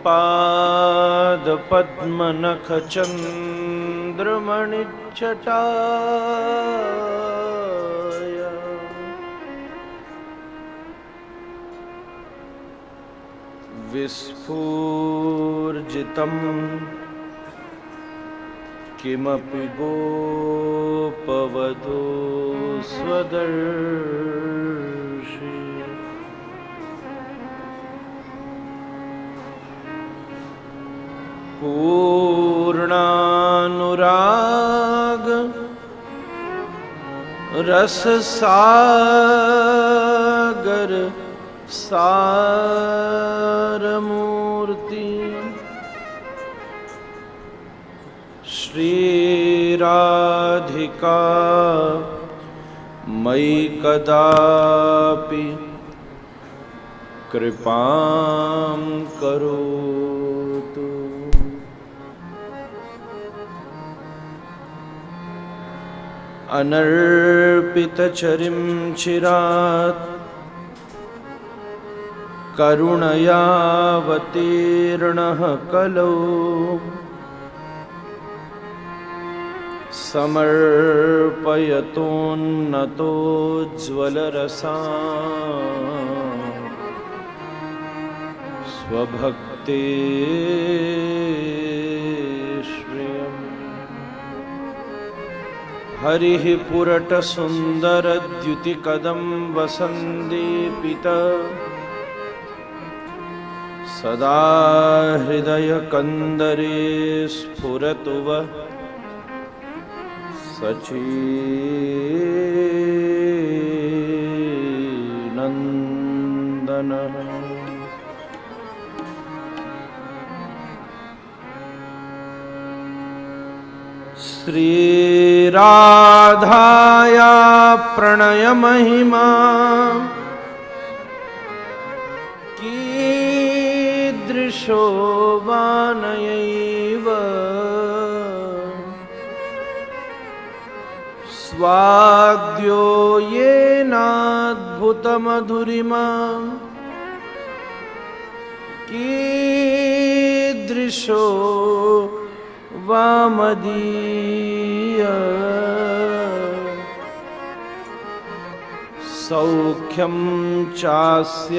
पादपद्मनखचन्द्रमणिच्छटाय विस्फूर्जितम् किमपि गोपवधू स्वदर्शी पूर्णानुराग रससागर सारमूर्ति श्रीराधिका मयि कदापि कृपां करोतु। अनर्पितचरिं चिरात् करुणयावतीर्णः कलौ समर्पयतोन्नतोज्ज्वलरसा स्वभक्ते श्रियम्। हरिः पुरटसुन्दरद्युतिकदम्बसन्दीपित सदा हृदयकन्दरे स्फुरतु वः सच्चिदानन्दनः। श्रीराधाया प्रणयमहिमा कीदृशो वानयैव स्वाद्यो येनाद्भुतमधुरिमा कीदृशो वामदीय सौख्यं चास्यामदनुभवत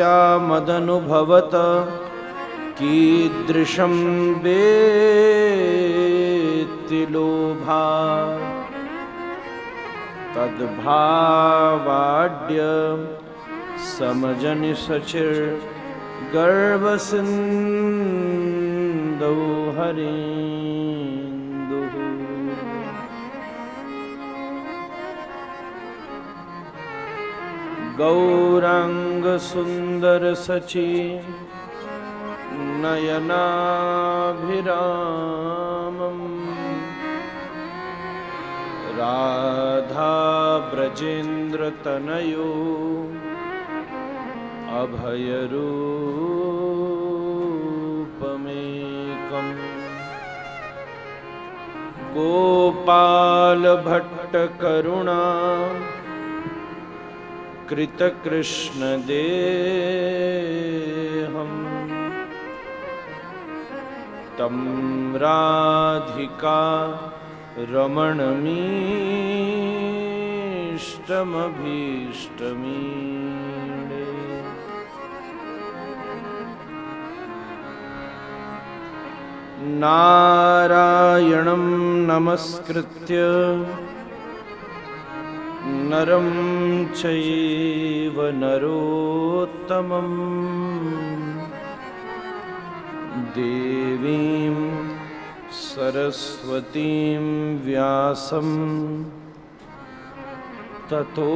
कीदृशं वेत्ति लोभात् तद्भावाड्य समजनिसचिर्गर्भसिन्धौ हरेन्दुः। गौराङ्गसुन्दरसची नयनाभिरामम् राधा ब्रजेन्द्रतनयो अभयरूपमेकम् गोपालभट्टकरुणा कृतकृष्णदेहम् तं राधिका रमणमीष्टमभीष्टमीडे। नारायणं नमस्कृत्य नरं चैव नरोत्तमं देवीं सरस्वतीं व्यासं ततो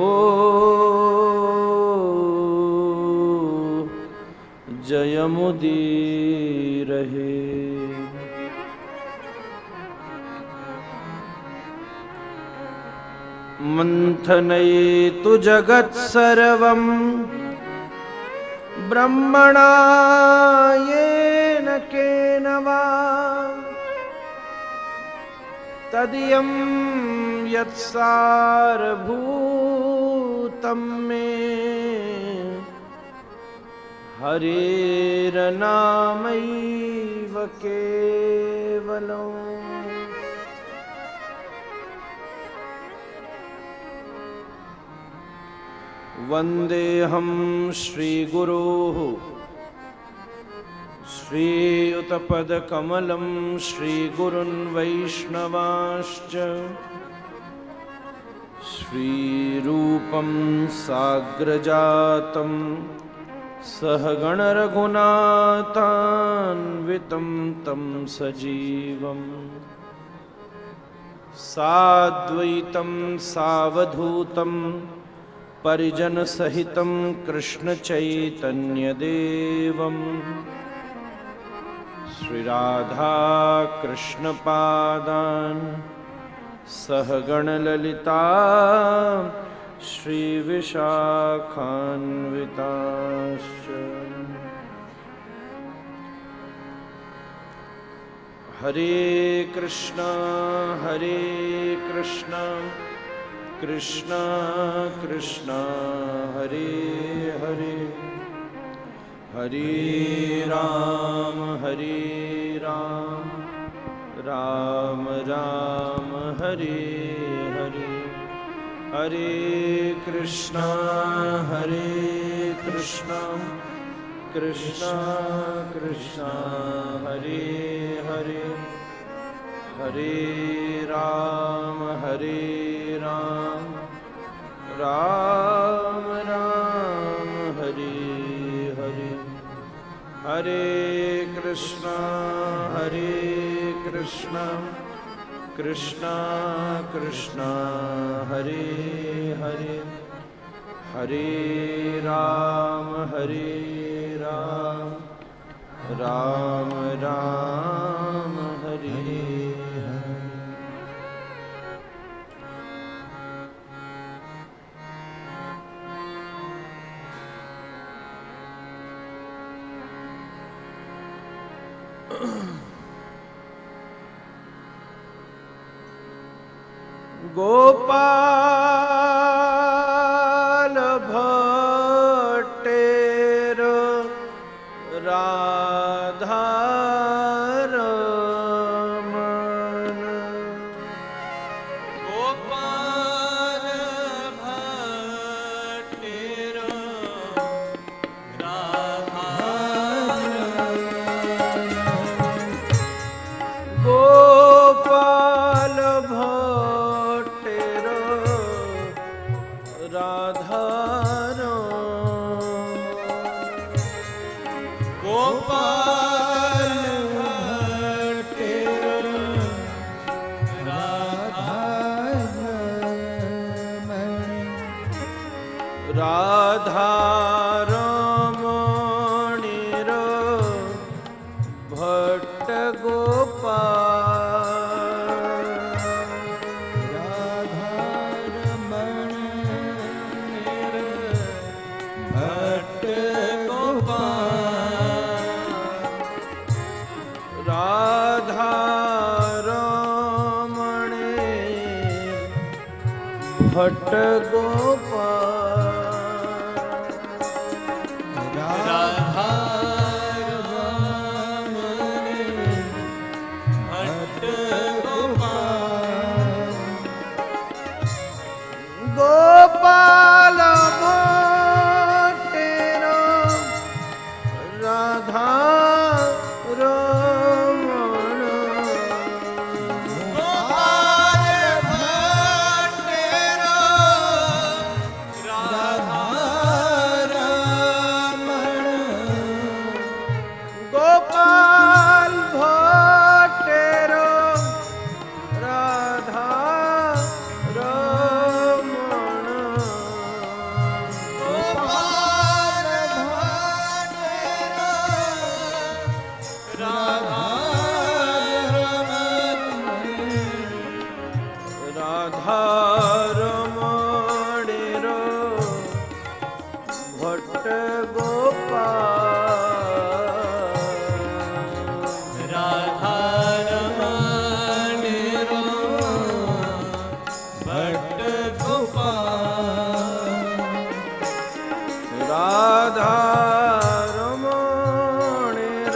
जयमुदीरहे। मंथनयेतु जगत्सर्वं ब्रह्मणा येन केन वा तदियं यत्सारभूतं मे हरेर्नामैव केवलम् वन्देऽहं श्रीगुरोः श्रीयुतपदकमलं श्रीगुरुन् वैष्णवांश्च श्रीरूपं साग्रजातं सहगणरघुनाथान्वितं तं सजीवम् साद्वैतं सावधूतं परिजनसहितं कृष्णचैतन्यदेवम् श्रीराधाकृष्णपादान् सहगणललिता श्रीविशाखान्विताश्च हरे कृष्णा कृष्णा कृष्णा हरे हरे हरे राम राम राम हरे हरे हरे कृष्णा कृष्णा कृष्णा हरे हरे हरे राम राम राम हरे हरे हरे कृष्णा कृष्णा कृष्णा हरे हरे हरे राम राम राम हरे हरे। गोपाल भट्टेर राधारमण गोपाल भट्टेर गोपाल भट्टेर राधारमण गोपाल भट्टेर राधारमणीर भट्ट गोपाल भट्ट गोपाल राधारमणे भट्ट गोपाल गोपाल भट्टेर राधारमण गोपाल भट्टेर राधारमण राधारमणेर भट्ट गोपाल राधारमणेर भट्ट गोपाल राधारमणेर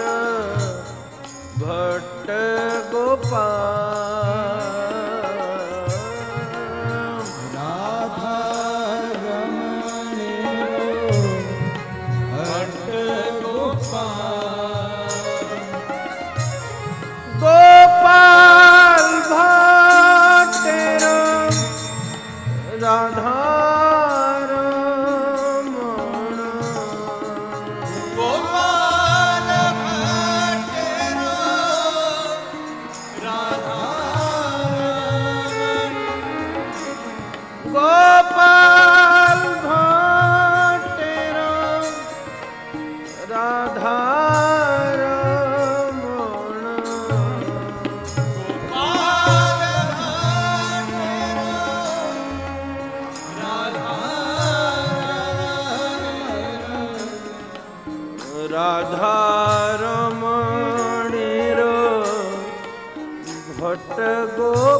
भट्ट गोपाल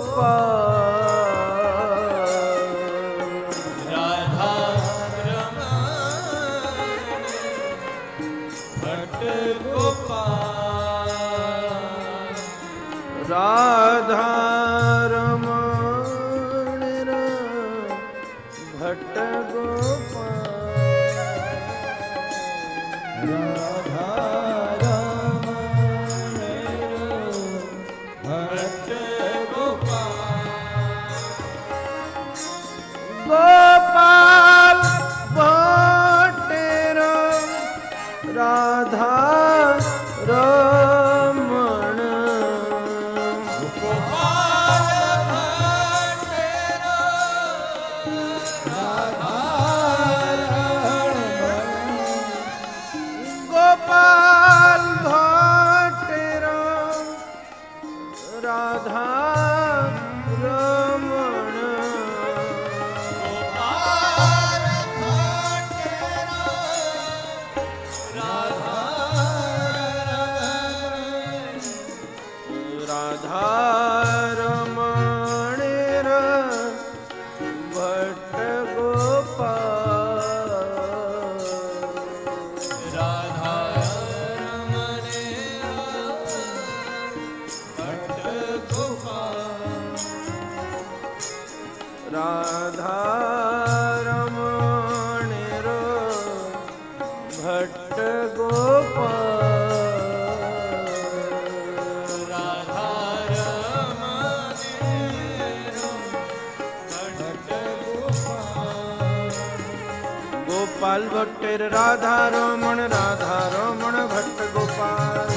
राधा रमण भट्ट गोपाल राधा रमण भट्ट गोपाल राधा रमण भट्ट गोपाल गोपाल भट्टेर राधा रमण गोपाल भट्टेर राधा रमण राधा रमणेर भट्ट गोपाल राधा रमण भट्ट गोपाल राधा रमणेर भट्ट गोपाल राधा रमण भट्ट गोपाल गोपाल भट्टेर राधा रमण भट्ट गोपाल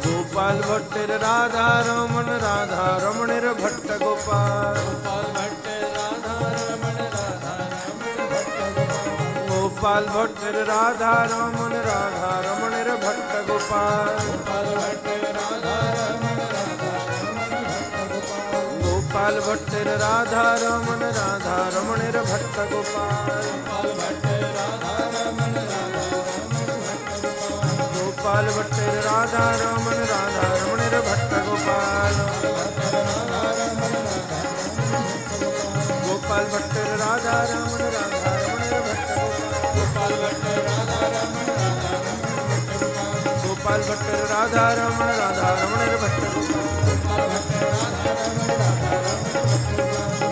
गोपाल भट्ट राधा रमण भट्ट गोपाल गोपाल भट्टेर राधा रमणेर भट्ट गोपाल गोपाल भट्ट राधा रमण भट्ट गोपाल गोपाल भट्टेर राधा रमणेर भट्ट गोपाल गोपाल भट्ट राधा रमण गोपाल भट्टेर राधा रमणेर भट्ट गोपाल गोपाल भट्ट राधा रमण गोपाल भट्टेर राधा रमणेर भट्ट गोपाल गोपाल भट्टेर राधा रमणेर भट्ट गोपाल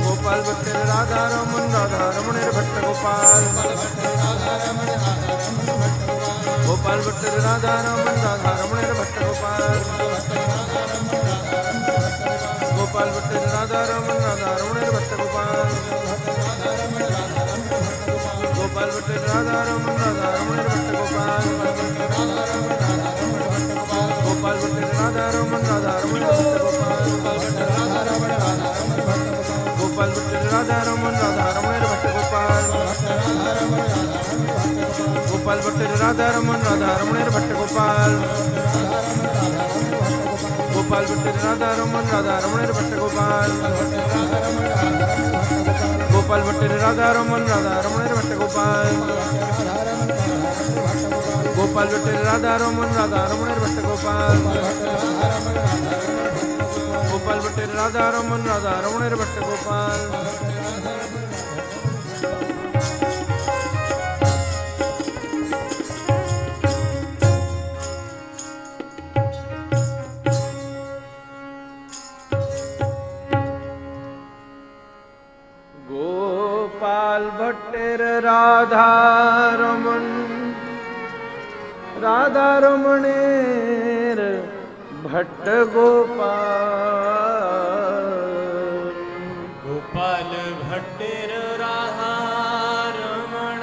गोपाल भट्ट राधा रमण गोपाल भट्टेर राधा रमणेर भट्ट गोपाल गोपाल भट्टेर राधा रमणेर भट्ट गोपाल गोपाल भट्टेर राधा रमणेर भट्ट गोपाल गोपाल भट्टेर राधा रमणेर भट्ट गोपाल गोपाल भट्टेर राधा रमणेर भट्ट गोपाल गोपाल भट्टेर राधा रमणेर भट्ट गोपाल गोपाल भट्टेर राधा रमणेर भट्ट गोपाल गोपाल भट्टेर राधा रमणेर भट्ट गोपाल गोपाल भट्टेर राधा रमणेर भट्ट गोपाल गोपाल भट्टेर राधा रमणेर भट्ट गोपाल गोपाल भट्टेर राधा रमणेर भट्ट गोपाल गोपाल भट्टेर राधा रमणेर भट्ट गोपाल गोपाल भट्टेर राधा रमणेर भट्ट गोपाल गोपाल भट्टेर राधा रमण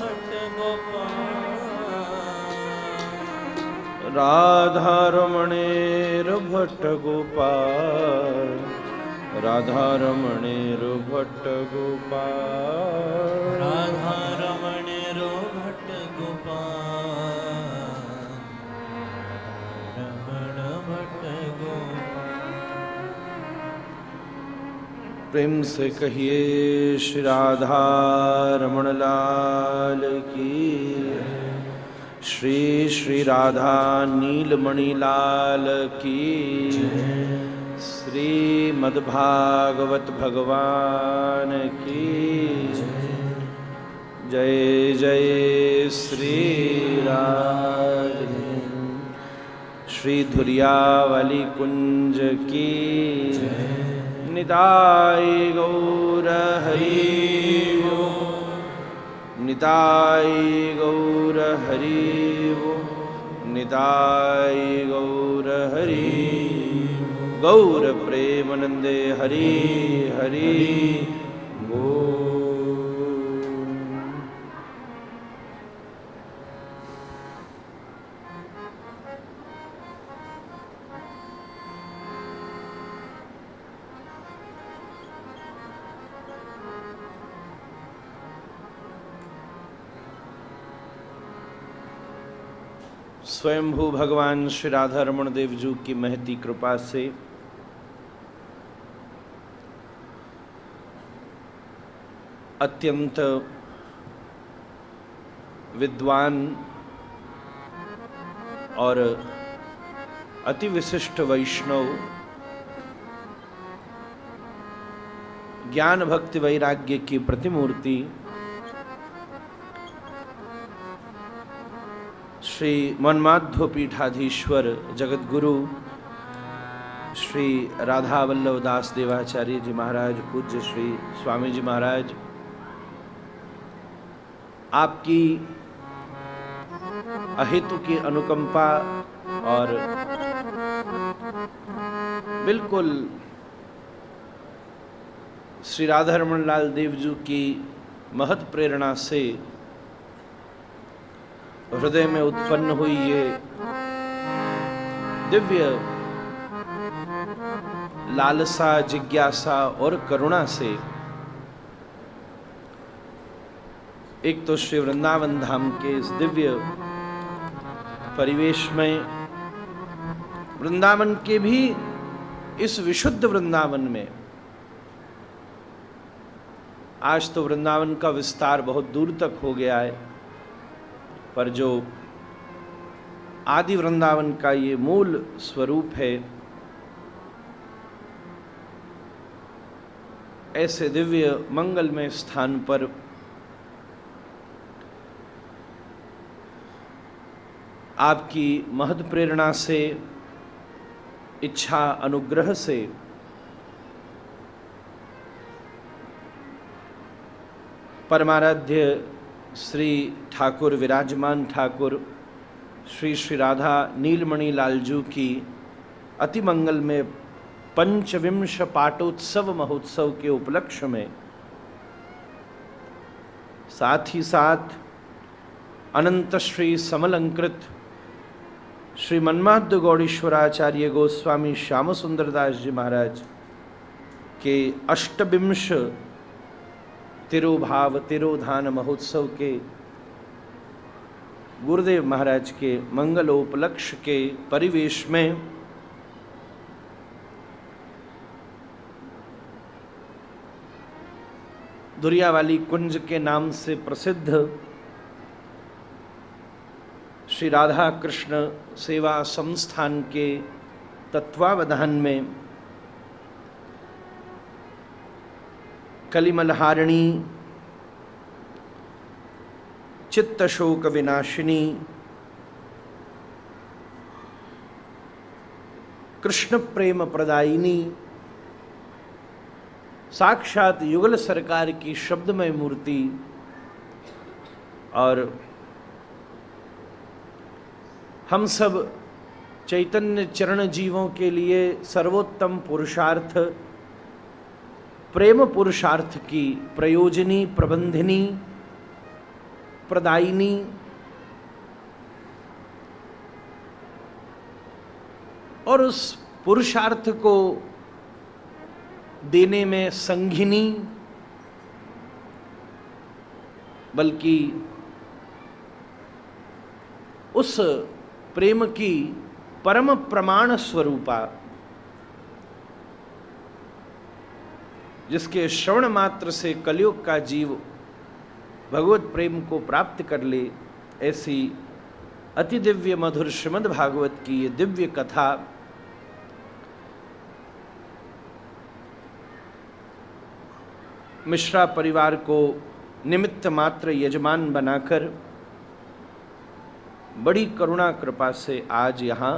भट्ट गोपाल राधा रमणेर भट्ट गोपाल राधा रमणेर भट्ट गोपाल राधा रमणेर भट्ट गोपाल रमण भट्ट गोपाल। प्रेम से कहिए श्री राधा रमण लाल की। श्री श्री राधा नीलमणि लाल की श्रीमद्भागवत भगवान की जय जय श्री राज श्री धुरियावली कुंज की निताय गौर हरि निताय गौर हरि निताय गौर हरि गौर प्रेमानंदे हरि हरि बोल। स्वयंभू भगवान श्री राधा रमण देव जी की महती कृपा से अत्यंत विद्वान और अति विशिष्ट वैष्णव ज्ञान भक्ति वैराग्य की प्रतिमूर्ति श्री मन्माध्व पीठाधीश्वर जगतगुरु श्री राधा वल्लभ दास देवाचार्य जी महाराज पूज्य श्री स्वामी जी महाराज आपकी अहेतु की अनुकंपा और बिल्कुल श्री राधा रमण लाल देव जी की महत प्रेरणा से हृदय में उत्पन्न हुई ये दिव्य लालसा जिज्ञासा और करुणा से एक तो श्री वृंदावन धाम के इस दिव्य परिवेश में वृंदावन के भी इस विशुद्ध वृंदावन में आज तो वृंदावन का विस्तार बहुत दूर तक हो गया है, पर जो आदि वृंदावन का ये मूल स्वरूप है, ऐसे दिव्य मंगलमय स्थान पर आपकी महद प्रेरणा से, इच्छा अनुग्रह से परमाराध्य श्री ठाकुर विराजमान ठाकुर श्री श्री राधा नीलमणि लालजू की अति मंगल में पंचविंश पाटोत्सव महोत्सव के उपलक्ष्य में, साथ ही साथ अनंत श्री समलंकृत श्री मन्माध्व गौड़ीश्वराचार्य गोस्वामी श्याम सुंदरदास जी महाराज के अष्टविंश तिरुभाव तिरोधान महोत्सव के गुरुदेव महाराज के मंगलोपलक्ष्य के परिवेश में धुरियावाली कुंज के नाम से प्रसिद्ध श्री राधा कृष्ण सेवा संस्थान के तत्वावधान में कलिमलहारिणी चित्त शोक विनाशिनी कृष्ण प्रेम प्रदायिनी साक्षात युगल सरकार की शब्दमय मूर्ति और हम सब चैतन्य चरण जीवों के लिए सर्वोत्तम पुरुषार्थ प्रेम पुरुषार्थ की प्रयोजनी प्रबंधिनी प्रदायिनी और उस पुरुषार्थ को देने में संघिनी, बल्कि उस प्रेम की परम प्रमाण स्वरूपा, जिसके श्रवण मात्र से कलयुग का जीव भगवत प्रेम को प्राप्त कर ले, ऐसी अति दिव्य मधुर श्रीमद् भागवत की ये दिव्य कथा मिश्रा परिवार को निमित्त मात्र यजमान बनाकर बड़ी करुणा कृपा से आज यहाँ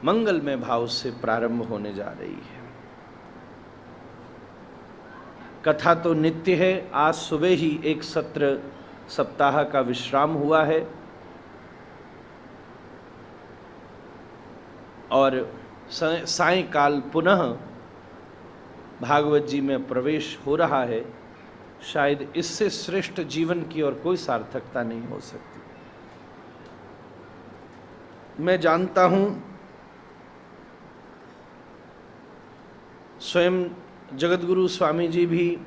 मंगलमय भाव से प्रारंभ होने जा रही है। कथा तो नित्य है। आज सुबह ही एक सत्र सप्ताह का विश्राम हुआ है और सायंकाल पुनः भागवत जी में प्रवेश हो रहा है। शायद इससे श्रेष्ठ जीवन की और कोई सार्थकता नहीं हो सकती। मैं जानता हूं स्वयं जगतगुरु स्वामी जी भी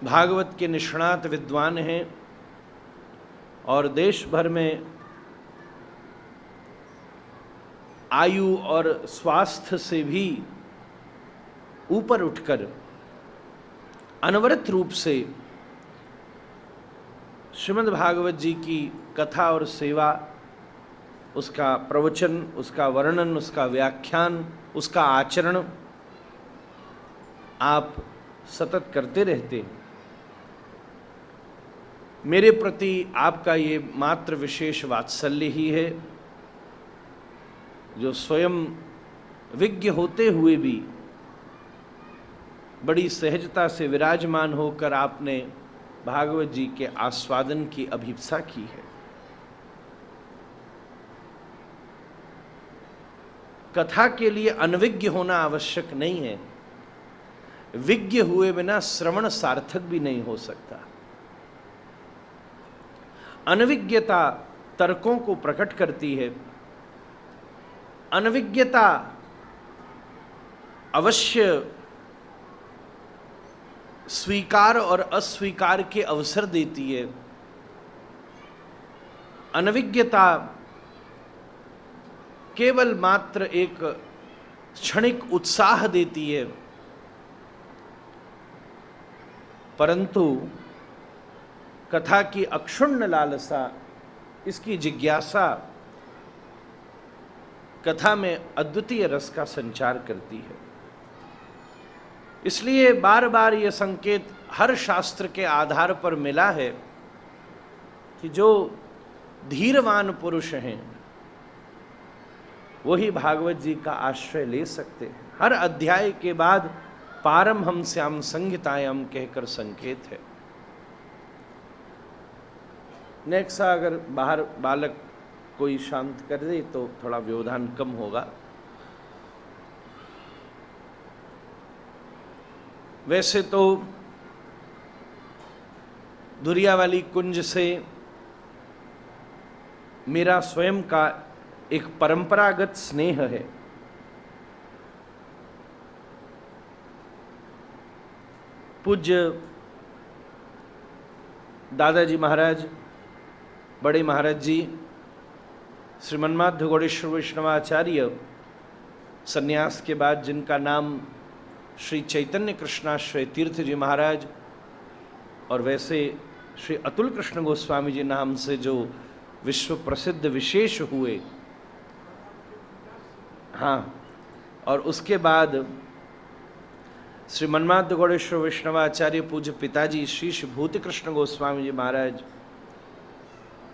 भागवत के निष्णात विद्वान हैं और देश भर में आयु और स्वास्थ्य से भी ऊपर उठकर अनवरत रूप से श्रीमद् भागवत जी की कथा और सेवा, उसका प्रवचन, उसका वर्णन, उसका व्याख्यान, उसका आचरण आप सतत करते रहते हैं। मेरे प्रति आपका ये मात्र विशेष वात्सल्य ही है जो स्वयं विज्ञ होते हुए भी बड़ी सहजता से विराजमान होकर आपने भागवत जी के आस्वादन की अभिप्सा की है। कथा के लिए अनविज्ञ होना आवश्यक नहीं है। विज्ञ हुए बिना श्रवण सार्थक भी नहीं हो सकता। अनविज्ञता तर्कों को प्रकट करती है। अनविज्ञता अवश्य स्वीकार और अस्वीकार के अवसर देती है। अनविज्ञता केवल मात्र एक क्षणिक उत्साह देती है, परंतु कथा की अक्षुण्ण लालसा, इसकी जिज्ञासा कथा में अद्वितीय रस का संचार करती है। इसलिए बार बार ये संकेत हर शास्त्र के आधार पर मिला है कि जो धीरवान पुरुष हैं वही भागवत जी का आश्रय ले सकते हैं। हर अध्याय के बाद पारमहंस्याम संहितायाम कहकर संकेत है। नेक्स्ट अगर बाहर बालक कोई शांत कर दे तो थोड़ा व्यवधान कम होगा। वैसे तो धुरियावाली कुंज से मेरा स्वयं का एक परंपरागत स्नेह है। पूज्य दादाजी महाराज, बड़े महाराज जी, श्रीमन्माध्व गौड़ेश्वर वैष्णवाचार्य संन्यास के बाद जिनका नाम श्री चैतन्य कृष्णाश्रय तीर्थ जी महाराज और वैसे श्री अतुल कृष्ण गोस्वामी जी नाम से जो विश्व प्रसिद्ध विशेष हुए, हाँ, और उसके बाद श्री मन्माध्व गौड़ेश्वर वैष्णवाचार्य पूज्य पिताजी श्री भूति कृष्ण गोस्वामी जी महाराज,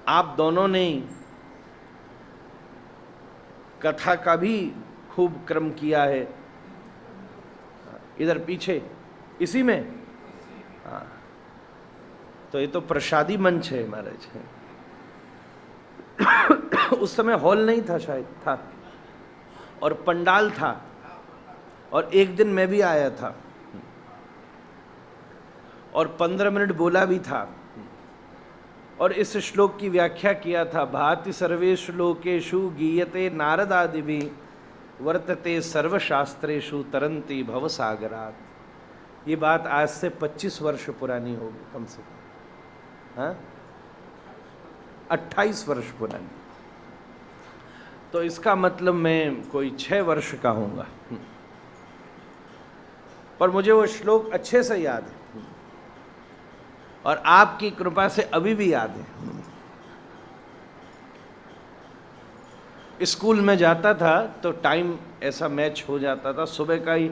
आप दोनों ने कथा का भी खूब क्रम किया है। इधर पीछे इसी में, हाँ, तो ये तो प्रसादी मंच है महाराज। उस समय हॉल नहीं था, शायद था, और पंडाल था, और एक दिन मैं भी आया था और 15 मिनट बोला भी था और इस श्लोक की व्याख्या किया था। भाति सर्वेषु लोकेषु गीयते नारदादिभिः वर्तते सर्वशास्त्रेषु तरन्ति भवसागरात्। ये बात आज से 25 वर्ष पुरानी होगी कम से कम, हाँ, 28 वर्ष पुरानी। तो इसका मतलब मैं कोई 6 वर्ष का होऊंगा, पर मुझे वो श्लोक अच्छे से याद है और आपकी कृपा से अभी भी याद है। स्कूल में जाता था तो टाइम ऐसा मैच हो जाता था, सुबह का ही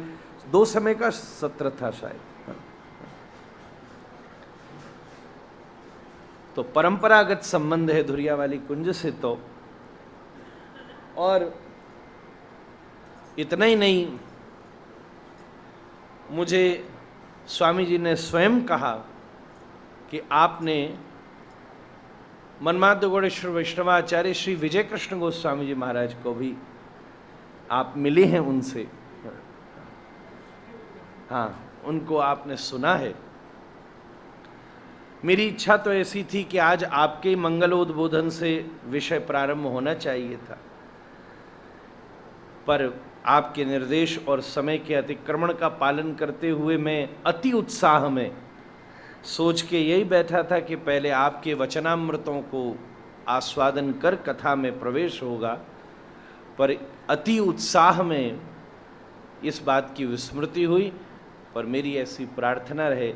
2 समय का सत्र था शायद। तो परंपरागत संबंध है धुरियावाली कुंज से। तो और इतना ही नहीं, मुझे स्वामी जी ने स्वयं कहा कि आपने मनमाद गौड़ेश्वर वैष्णवाचार्य श्री विजय कृष्ण गोस्वामी जी महाराज को भी आप मिले हैं उनसे, हाँ, उनको आपने सुना है। मेरी इच्छा तो ऐसी थी कि आज आपके मंगलोद्बोधन से विषय प्रारंभ होना चाहिए था, पर आपके निर्देश और समय के अतिक्रमण का पालन करते हुए मैं अति उत्साह में सोच के यही बैठा था कि पहले आपके वचनामृतों को आस्वादन कर कथा में प्रवेश होगा, पर अति उत्साह में इस बात की विस्मृति हुई। पर मेरी ऐसी प्रार्थना रहे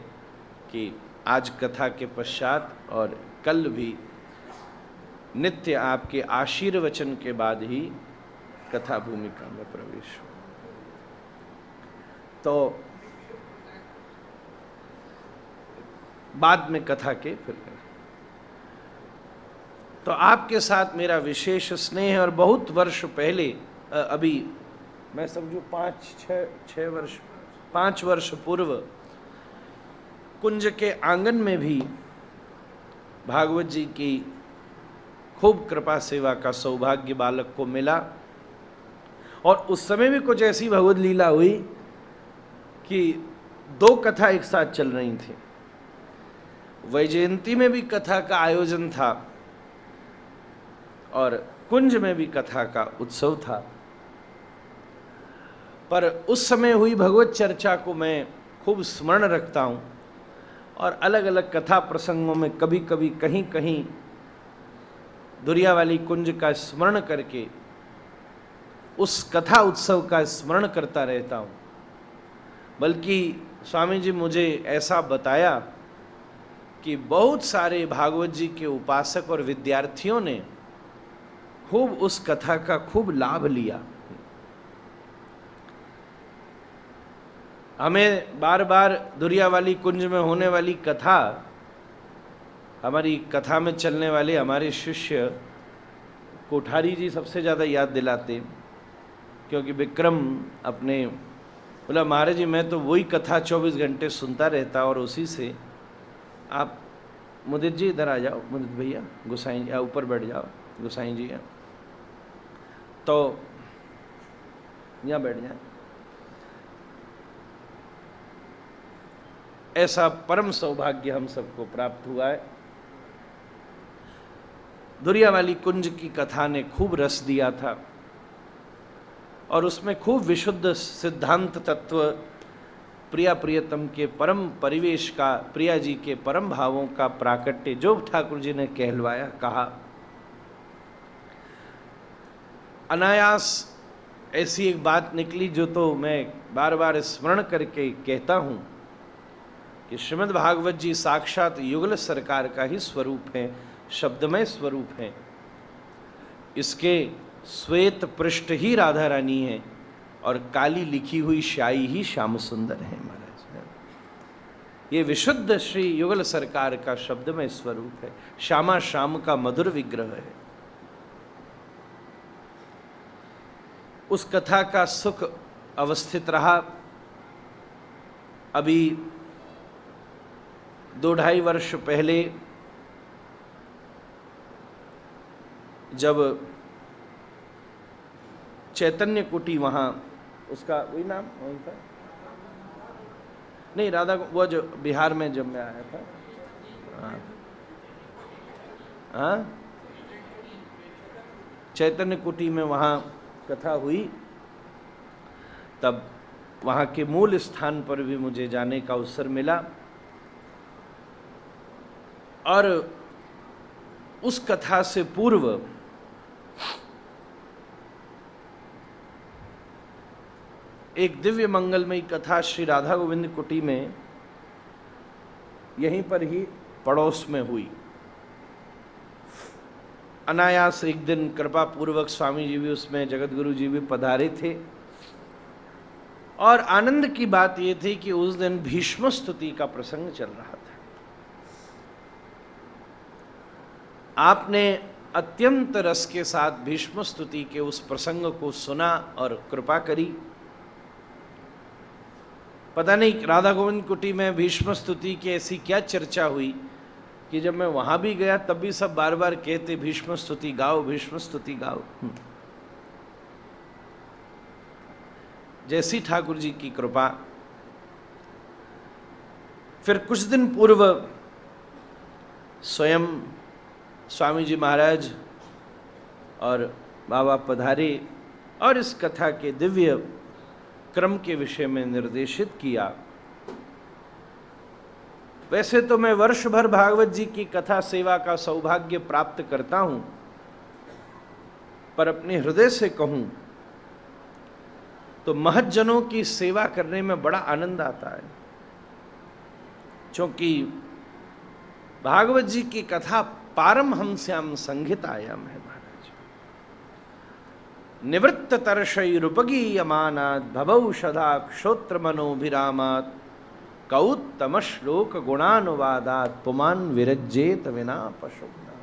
कि आज कथा के पश्चात और कल भी नित्य आपके आशीर्वचन के बाद ही कथा भूमिका में प्रवेश हो। तो बाद में कथा के फिर तो आपके साथ मेरा विशेष स्नेह है। और बहुत वर्ष पहले, अभी मैं समझू 5 वर्ष पूर्व कुंज के आंगन में भी भागवत जी की खूब कृपा सेवा का सौभाग्य बालक को मिला। और उस समय भी कुछ ऐसी भगवत लीला हुई कि 2 कथा एक साथ चल रही थी। वैजयंती में भी कथा का आयोजन था और कुंज में भी कथा का उत्सव था। पर उस समय हुई भगवत चर्चा को मैं खूब स्मरण रखता हूँ और अलग अलग कथा प्रसंगों में कभी कभी कहीं कहीं धुरियावाली कुंज का स्मरण करके उस कथा उत्सव का स्मरण करता रहता हूँ। बल्कि स्वामी जी मुझे ऐसा बताया कि बहुत सारे भागवत जी के उपासक और विद्यार्थियों ने खूब उस कथा का खूब लाभ लिया। हमें बार बार धुरियावाली कुंज में होने वाली कथा, हमारी कथा में चलने वाले हमारे शिष्य कोठारी जी सबसे ज़्यादा याद दिलाते, क्योंकि विक्रम अपने बोला महाराज जी मैं तो वही कथा 24 घंटे सुनता रहता और उसी से। आप मुदित जी इधर आ जाओ, मुदित भैया, गोसाई जी ऊपर बैठ जाओ, गोसाई जी हैं तो यहाँ बैठ जाए। ऐसा परम सौभाग्य हम सबको प्राप्त हुआ है। धुरियावाली कुंज की कथा ने खूब रस दिया था और उसमें खूब विशुद्ध सिद्धांत तत्व, प्रिया प्रियतम के परम परिवेश का, प्रिया जी के परम भावों का प्राकट्य जो ठाकुर जी ने कहलवाया, कहा। अनायास ऐसी एक बात निकली जो तो मैं बार बार स्मरण करके कहता हूँ कि श्रीमद् भागवत जी साक्षात युगल सरकार का ही स्वरूप है, शब्दमय स्वरूप है। इसके श्वेत पृष्ठ ही राधा रानी है और काली लिखी हुई स्याही ही श्याम सुंदर है महाराज। ये विशुद्ध श्री युगल सरकार का शब्दमय स्वरूप है, श्यामा श्याम का मधुर विग्रह है। उस कथा का सुख अवस्थित रहा। अभी 2-2.5 वर्ष पहले जब चैतन्य कुटी, वहाँ उसका वही नाम वहीं था, नहीं राधा, वो जो बिहार में जब मैं आया था, हाँ चैतन्य कुटी में वहाँ कथा हुई, तब वहाँ के मूल स्थान पर भी मुझे जाने का अवसर मिला। और उस कथा से पूर्व एक दिव्य मंगलमयी कथा श्री राधा गोविंद कुटी में यहीं पर ही पड़ोस में हुई। अनायास एक दिन कृपा पूर्वक स्वामी जी भी उसमें, जगत गुरु जी भी पधारे थे। और आनंद की बात यह थी कि उस दिन भीष्म स्तुति का प्रसंग चल रहा था। आपने अत्यंत रस के साथ भीष्म स्तुति के उस प्रसंग को सुना और कृपा करी। पता नहीं राधा गोविंद कुटी में भीष्म स्तुति की ऐसी क्या चर्चा हुई कि जब मैं वहां भी गया तब भी सब बार बार कहते भीष्म स्तुति गाओ, भीष्म स्तुति गाओ। जैसी ठाकुर जी की कृपा। फिर कुछ दिन पूर्व स्वयं स्वामी जी महाराज और बाबा पधारे और इस कथा के दिव्य क्रम के विषय में निर्देशित किया। वैसे तो मैं वर्ष भर भागवत जी की कथा सेवा का सौभाग्य प्राप्त करता हूं, पर अपने हृदय से कहूं तो महज्जनों की सेवा करने में बड़ा आनंद आता है, क्योंकि भागवत जी की कथा पारमहंस्याम संहितायाम है महाराज। निवृत्त तर्षैरुपगीयमानात् भवौषधा क्षोत्र मनोभिरामात् कौत्तम श्लोक गुणानुवादात् पुमान विरज्येत विना पशुना।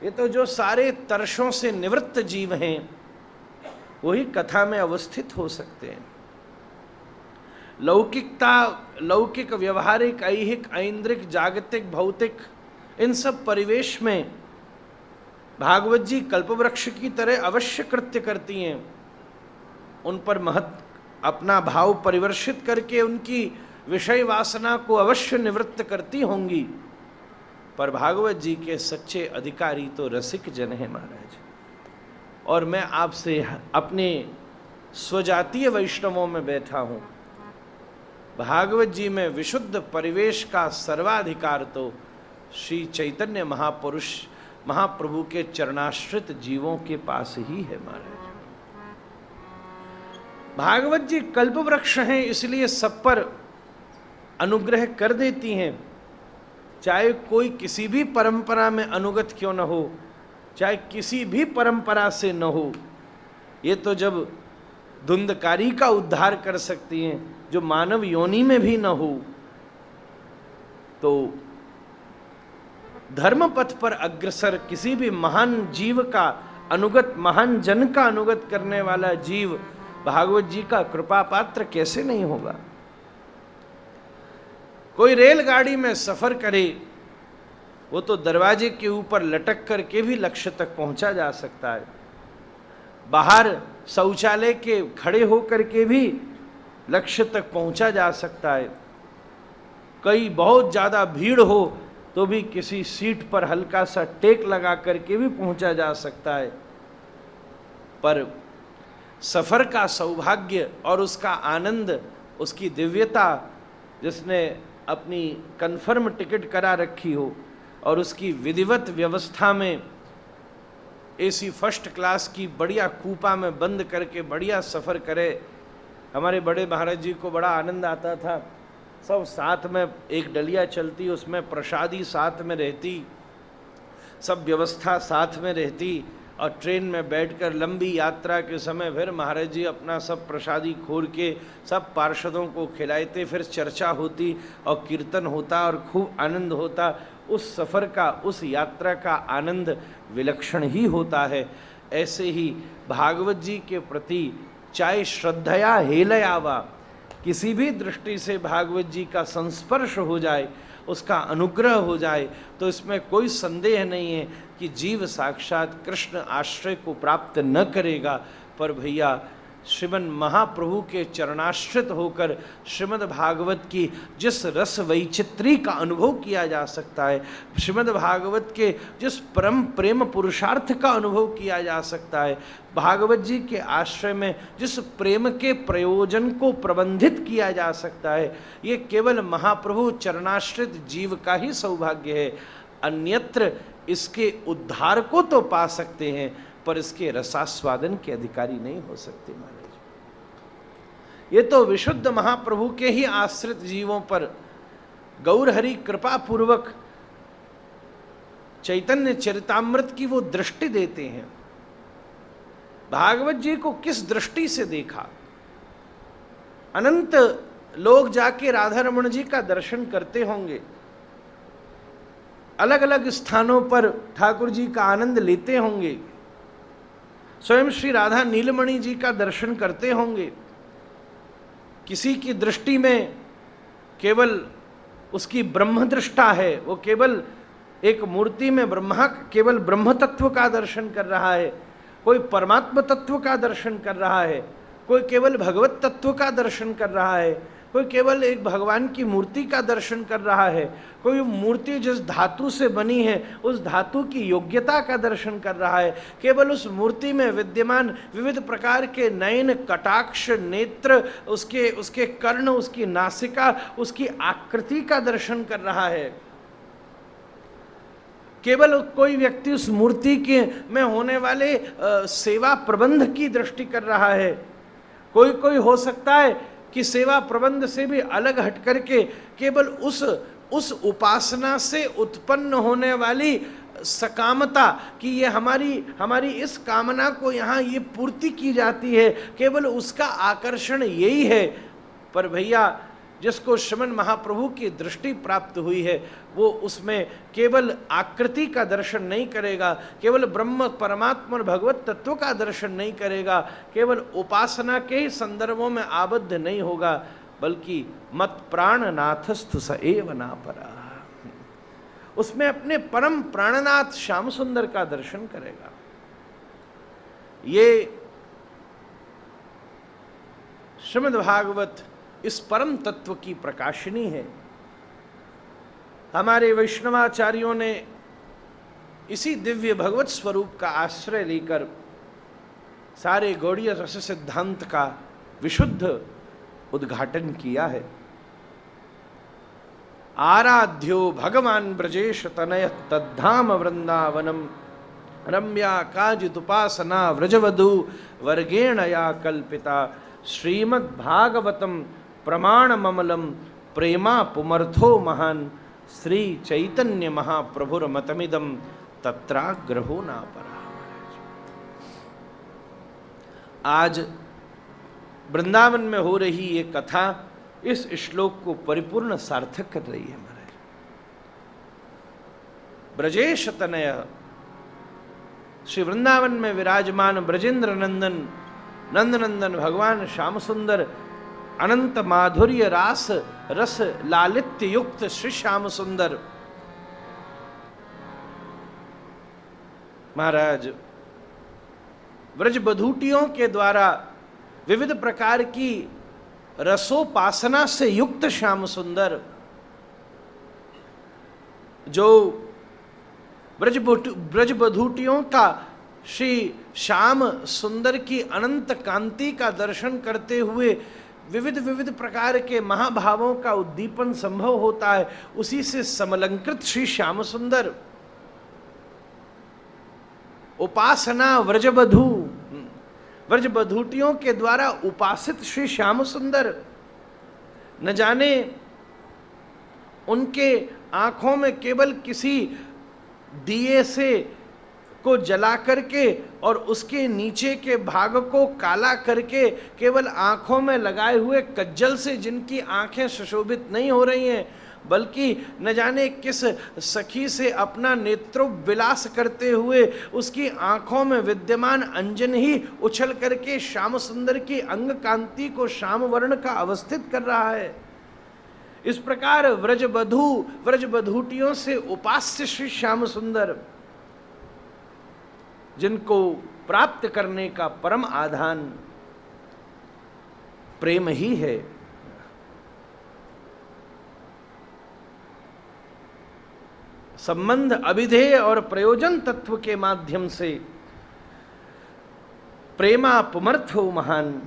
ये तो जो सारे तर्षों से निवृत्त जीव हैं वही कथा में अवस्थित हो सकते हैं। लौकिकता, लौकिक, व्यवहारिक, ऐहिक, ऐन्द्रिक, जागतिक, भौतिक, इन सब परिवेश में भागवत जी कल्पवृक्ष की तरह अवश्य कृत्य करती हैं। उन पर अपना भाव परिवर्षित करके उनकी विषय वासना को अवश्य निवृत्त करती होंगी, पर भागवत जी के सच्चे अधिकारी तो रसिक जन हैं महाराज। और मैं आपसे अपने स्वजातीय वैष्णवों में बैठा हूं, भागवत जी में विशुद्ध परिवेश का सर्वाधिकार तो श्री चैतन्य महापुरुष महाप्रभु के चरणाश्रित जीवों के पास ही है महाराज। भागवत जी कल्पवृक्ष हैं, इसलिए सब पर अनुग्रह कर देती हैं, चाहे कोई किसी भी परंपरा में अनुगत क्यों न हो, चाहे किसी भी परंपरा से न हो। ये तो जब धुंधकारी का उद्धार कर सकती हैं, जो मानव योनि में भी न हो, तो धर्म पथ पर अग्रसर किसी भी महान जीव का अनुगत, महान जन का अनुगत करने वाला जीव भागवत जी का कृपा पात्र कैसे नहीं होगा। कोई रेलगाड़ी में सफर करे, वो तो दरवाजे के ऊपर लटक करके भी लक्ष्य तक पहुंचा जा सकता है। बाहर शौचालय के खड़े होकर के भी लक्ष्य तक पहुंचा जा सकता है। कई बहुत ज्यादा भीड़ हो तो भी किसी सीट पर हल्का सा टेक लगा करके भी पहुंचा जा सकता है। पर सफर का सौभाग्य और उसका आनंद, उसकी दिव्यता, जिसने अपनी कन्फर्म टिकट करा रखी हो और उसकी विधिवत व्यवस्था में एसी फर्स्ट क्लास की बढ़िया कूपा में बंद करके बढ़िया सफ़र करे। हमारे बड़े महाराज जी को बड़ा आनंद आता था, सब साथ में एक डलिया चलती, उसमें प्रसादी साथ में रहती, सब व्यवस्था साथ में रहती, और ट्रेन में बैठकर लंबी यात्रा के समय फिर महाराज जी अपना सब प्रसादी खोल के सब पार्षदों को खिलाते, फिर चर्चा होती और कीर्तन होता और खूब आनंद होता। उस सफ़र का, उस यात्रा का आनंद विलक्षण ही होता है। ऐसे ही भागवत जी के प्रति चाहे श्रद्धया हेलयावा, किसी भी दृष्टि से भागवत जी का संस्पर्श हो जाए, उसका अनुग्रह हो जाए, तो इसमें कोई संदेह नहीं है कि जीव साक्षात कृष्ण आश्रय को प्राप्त न करेगा। पर भैया श्रीमन महाप्रभु के चरणाश्रित होकर श्रीमद् भागवत की जिस रस वैचित्री का अनुभव किया जा सकता है, श्रीमद् भागवत के जिस परम प्रेम पुरुषार्थ का अनुभव किया जा सकता है, भागवत जी के आश्रय में जिस प्रेम के प्रयोजन को प्रबंधित किया जा सकता है, ये केवल महाप्रभु चरणाश्रित जीव का ही सौभाग्य है। अन्यत्र इसके उद्धार को तो पा सकते हैं, पर इसके रसास्वादन के अधिकारी नहीं हो सकते महाराज। ये तो विशुद्ध महाप्रभु के ही आश्रित जीवों पर गौर हरि कृपा पूर्वक चैतन्य चरितामृत की वो दृष्टि देते हैं। भागवत जी को किस दृष्टि से देखा? अनंत लोग जाके राधा रमण जी का दर्शन करते होंगे, अलग अलग स्थानों पर ठाकुर जी का आनंद लेते होंगे, स्वयं श्री राधा नीलमणि जी का दर्शन करते होंगे। किसी की दृष्टि में केवल उसकी ब्रह्म दृष्टा है, वो केवल एक मूर्ति में ब्रह्मा केवल ब्रह्म तत्व का दर्शन कर रहा है, कोई परमात्म तत्व का दर्शन कर रहा है, कोई केवल भगवत तत्व का दर्शन कर रहा है, कोई केवल एक भगवान की मूर्ति का दर्शन कर रहा है, कोई मूर्ति जिस धातु से बनी है उस धातु की योग्यता का दर्शन कर रहा है, केवल उस मूर्ति में विद्यमान विविध प्रकार के नयन, कटाक्ष, नेत्र, उसके कर्ण, उसकी नासिका, उसकी आकृति का दर्शन कर रहा है। केवल कोई व्यक्ति उस मूर्ति के में होने वाले सेवा प्रबंध की दृष्टि कर रहा है। कोई हो सकता है कि सेवा प्रबंध से भी अलग हट करके केवल उस उपासना से उत्पन्न होने वाली सकामता कि ये हमारी इस कामना को यहाँ ये पूर्ति की जाती है, केवल उसका आकर्षण यही है। पर भैया, जिसको श्रीमन महाप्रभु की दृष्टि प्राप्त हुई है वो उसमें केवल आकृति का दर्शन नहीं करेगा, केवल ब्रह्म परमात्मा और भगवत तत्व का दर्शन नहीं करेगा, केवल उपासना के ही संदर्भों में आबद्ध नहीं होगा, बल्कि मत प्राण नाथस्थु स एव ना परा, उसमें अपने परम प्राणनाथ श्याम सुंदर का दर्शन करेगा। ये श्रीमद् भागवत इस परम तत्व की प्रकाशिनी है। हमारे वैष्णवाचार्यों ने इसी दिव्य भगवत स्वरूप का आश्रय लेकर सारे गौड़ीय रस सिद्धांत का विशुद्ध उद्घाटन किया है। आराध्यो भगवान ब्रजेश तनय तद्धाम वृंदावनम रम्या काजिदुपासना व्रजवधु वर्गेण या कल्पिता श्रीमद्भागवतम प्रमाण ममलम प्रेमा पुमर्थो महान श्री चैतन्य महाप्रभुर मतमिदम तत्राग्रहो ना परा। आज वृंदावन में हो रही ये कथा इस श्लोक को परिपूर्ण सार्थक कर रही है महाराज। ब्रजेश तनय, श्री वृंदावन में विराजमान ब्रजेंद्र नंदन नंदनंदन भगवान श्याम सुंदर, अनंत माधुर्य रास रस लालित्य युक्त श्री श्याम सुंदर महाराज व्रजबधूटियों के द्वारा विविध प्रकार की रसोपासना से युक्त श्याम सुंदर, जो ब्रजबधूटियों का श्री श्याम सुंदर की अनंत कांति का दर्शन करते हुए विविध प्रकार के महाभावों का उद्दीपन संभव होता है, उसी से समलंकृत श्री श्याम सुंदर, उपासना व्रजबधू, व्रजबधूटियों के द्वारा उपासित श्री श्याम सुंदर, न जाने उनके आंखों में केवल किसी दिए से को जला करके और उसके नीचे के भाग को काला करके केवल आंखों में लगाए हुए कज्जल से जिनकी आंखें सुशोभित नहीं हो रही हैं, बल्कि न जाने किस सखी से अपना नेत्रोविलास करते हुए उसकी आंखों में विद्यमान अंजन ही उछल करके श्याम सुंदर की अंग कांति को श्याम वर्ण का अवस्थित कर रहा है। इस प्रकार व्रजबधूटियों से उपास्य श्री श्याम सुंदर, जिनको प्राप्त करने का परम आधान प्रेम ही है, संबंध अभिधेय और प्रयोजन तत्व के माध्यम से प्रेमा पुमर्थो महान,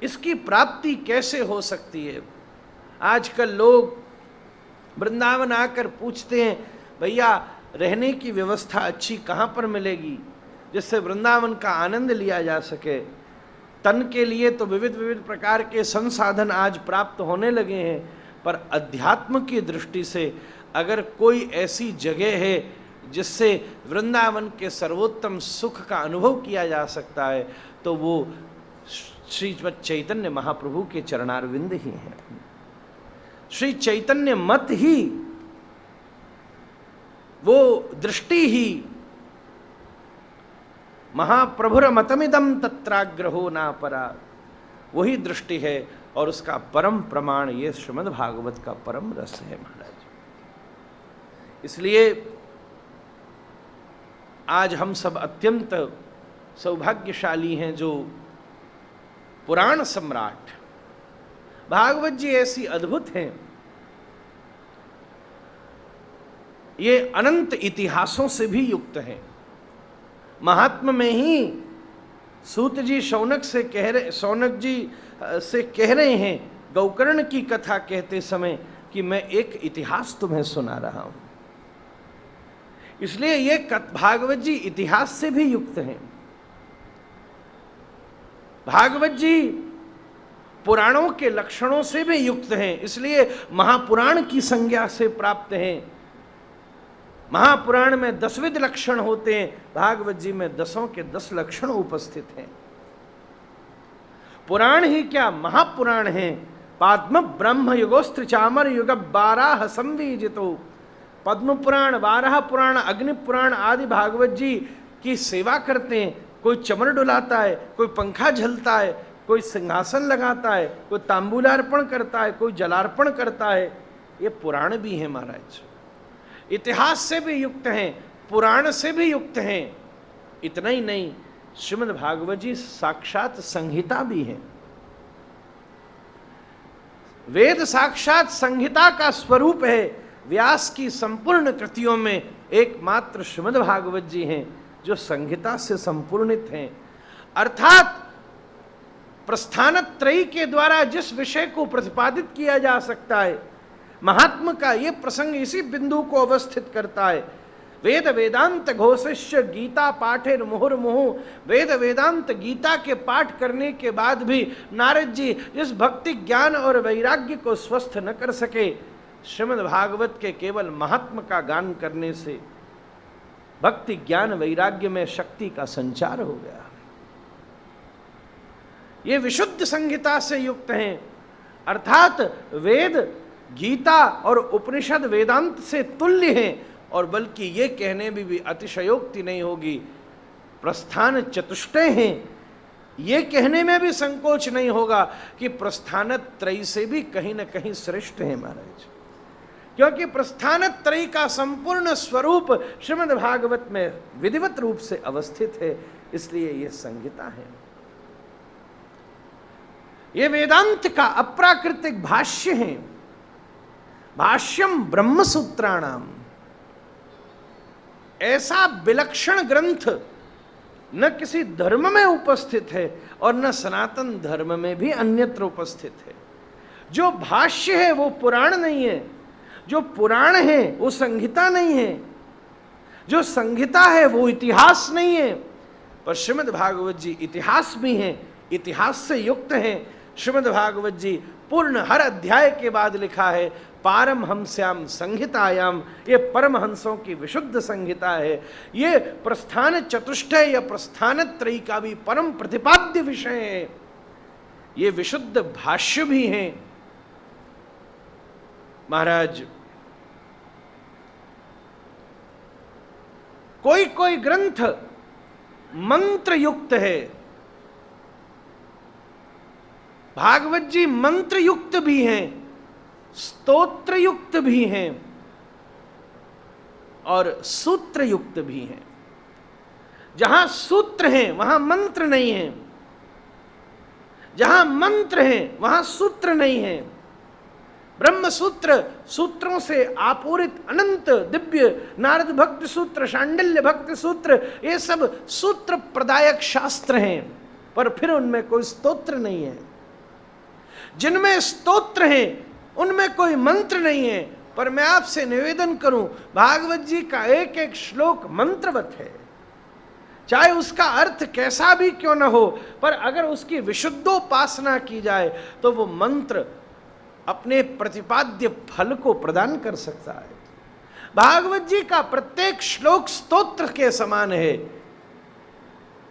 इसकी प्राप्ति कैसे हो सकती है? आजकल लोग वृंदावन आकर पूछते हैं, भैया रहने की व्यवस्था अच्छी कहाँ पर मिलेगी जिससे वृंदावन का आनंद लिया जा सके। तन के लिए तो विविध प्रकार के संसाधन आज प्राप्त होने लगे हैं, पर अध्यात्म की दृष्टि से अगर कोई ऐसी जगह है जिससे वृंदावन के सर्वोत्तम सुख का अनुभव किया जा सकता है, तो वो श्रीमद् चैतन्य महाप्रभु के चरणारविंद ही हैं। श्री चैतन्य मत ही, वो दृष्टि ही, महाप्रभुर मतमिदम तत्राग्रहो ना परा, वही दृष्टि है और उसका परम प्रमाण ये श्रीमद् भागवत का परम रस है महाराज। इसलिए आज हम सब अत्यंत सौभाग्यशाली हैं जो पुराण सम्राट भागवत जी ऐसी अद्भुत हैं, ये अनंत इतिहासों से भी युक्त हैं। महात्मा में ही सूत जी शौनक जी से कह रहे हैं गौकर्ण की कथा कहते समय कि मैं एक इतिहास तुम्हें सुना रहा हूं। इसलिए ये भागवत जी इतिहास से भी युक्त हैं। भागवत जी पुराणों के लक्षणों से भी युक्त हैं, इसलिए महापुराण की संज्ञा से प्राप्त हैं। महापुराण में 10 विध लक्षण होते हैं, भागवत जी में 10 के 10 लक्षण उपस्थित हैं। पुराण ही क्या, महापुराण है। पद्म ब्रह्म युगोस्त्र चामर युग 12 संविजितो। पद्म पुराण, वाराह पुराण, अग्नि पुराण आदि भागवत जी की सेवा करते हैं। कोई चमर डुलाता है, कोई पंखा झलता है, कोई सिंहासन लगाता है, कोई तांबूलार्पण करता है, कोई जलार्पण करता है। ये पुराण भी है महाराज, इतिहास से भी युक्त हैं, पुराण से भी युक्त हैं। इतना ही नहीं, श्रीमद् भागवत जी साक्षात संहिता भी है। वेद साक्षात संहिता का स्वरूप है। व्यास की संपूर्ण कृतियों में एकमात्र श्रीमद् भागवत जी हैं जो संहिता से संपूर्णित हैं। अर्थात प्रस्थानत्रयी के द्वारा जिस विषय को प्रतिपादित किया जा सकता है, महात्मा का ये प्रसंग इसी बिंदु को अवस्थित करता है। वेद वेदांत घोषिष्य गीता पाठेर मुहुर्मुहु। वेद वेदांत गीता के पाठ करने के बाद भी नारद जी जिस भक्ति ज्ञान और वैराग्य को स्वस्थ न कर सके, श्रीमद् भागवत के केवल महात्मा का गान करने से भक्ति ज्ञान वैराग्य में शक्ति का संचार हो गया। ये विशुद्ध संहिता से युक्त हैं। अर्थात वेद, गीता और उपनिषद वेदांत से तुल्य हैं। और बल्कि ये कहने में भी अतिशयोक्ति नहीं होगी, प्रस्थान चतुष्टय हैं। ये कहने में भी संकोच नहीं होगा कि प्रस्थान त्रयी से भी कहीं न कहीं श्रेष्ठ है महाराज, क्योंकि प्रस्थान त्रयी का संपूर्ण स्वरूप श्रीमद् भागवत में विधिवत रूप से अवस्थित है। इसलिए ये संहिता है। ये वेदांत का अप्राकृतिक भाष्य है। भाष्यम ब्रह्मसूत्राणाम। ऐसा विलक्षण ग्रंथ न किसी धर्म में उपस्थित है और न सनातन धर्म में भी अन्यत्र उपस्थित है। जो भाष्य है वो पुराण नहीं है, जो पुराण है वो संहिता नहीं है, जो संहिता है वो इतिहास नहीं है। पर श्रीमद् भागवत जी इतिहास भी हैं, इतिहास से युक्त हैं। श्रीमद् भागवत जी पूर्ण हर अध्याय के बाद लिखा है पारमहंस्याम संहितायाम। ये परमहंसों की विशुद्ध संहिता है। ये प्रस्थान चतुष्टय या प्रस्थान त्रयी का भी परम प्रतिपाद्य विषय है। ये विशुद्ध भाष्य भी हैं महाराज। कोई कोई ग्रंथ मंत्र युक्त है, भागवत जी मंत्र युक्त भी हैं, स्तोत्र युक्त भी हैं और सूत्र युक्त भी हैं। जहां सूत्र हैं वहां मंत्र नहीं है, जहां मंत्र हैं वहां सूत्र नहीं है। ब्रह्म सूत्र, सूत्रों से आपूरित अनंत दिव्य नारद भक्ति सूत्र, शांडिल्य भक्ति सूत्र, ये सब सूत्र प्रदायक शास्त्र हैं, पर फिर उनमें कोई स्तोत्र नहीं है। जिनमें स्तोत्र हैं उनमें कोई मंत्र नहीं है। पर मैं आपसे निवेदन करूं, भागवत जी का एक एक श्लोक मंत्रवत है। चाहे उसका अर्थ कैसा भी क्यों न हो, पर अगर उसकी विशुद्धोपासना की जाए तो वो मंत्र अपने प्रतिपाद्य फल को प्रदान कर सकता है। भागवत जी का प्रत्येक श्लोक स्तोत्र के समान है।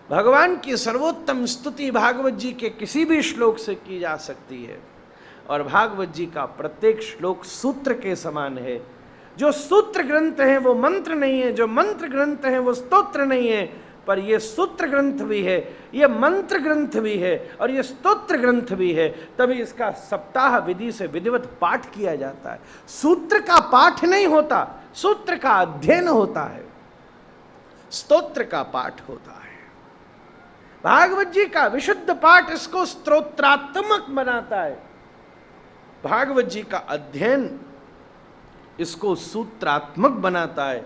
भगवान की सर्वोत्तम स्तुति भागवत जी के किसी भी श्लोक से की जा सकती है, और भागवत जी का प्रत्येक श्लोक सूत्र के समान है। जो सूत्र ग्रंथ है वो मंत्र नहीं है, जो मंत्र ग्रंथ है वो स्तोत्र नहीं है, पर ये सूत्र ग्रंथ भी है, ये मंत्र ग्रंथ भी है, और ये स्तोत्र ग्रंथ भी है। तभी इसका सप्ताह विधि से विधिवत पाठ किया जाता है। सूत्र का पाठ नहीं होता, सूत्र का अध्ययन होता है, स्तोत्र का पाठ होता है। भागवत जी का विशुद्ध पाठ इसको स्तोत्रात्मक बनाता है, भागवत जी का अध्ययन इसको सूत्रात्मक बनाता है,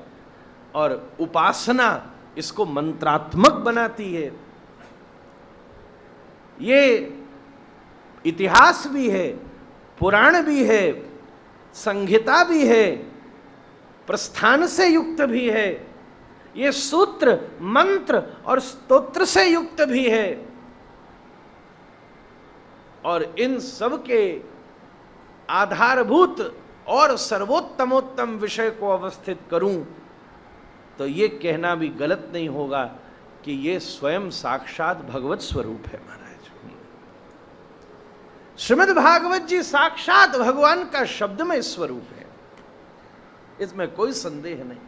और उपासना इसको मंत्रात्मक बनाती है। ये इतिहास भी है, पुराण भी है, संहिता भी है, प्रस्थान से युक्त भी है, ये सूत्र मंत्र और स्तोत्र से युक्त भी है। और इन सब के आधारभूत और सर्वोत्तमोत्तम विषय को अवस्थित करूं तो ये कहना भी गलत नहीं होगा कि ये स्वयं साक्षात भगवत स्वरूप है महाराज। श्रीमद् भागवत जी साक्षात भगवान का शब्दमय स्वरूप है, इसमें कोई संदेह नहीं।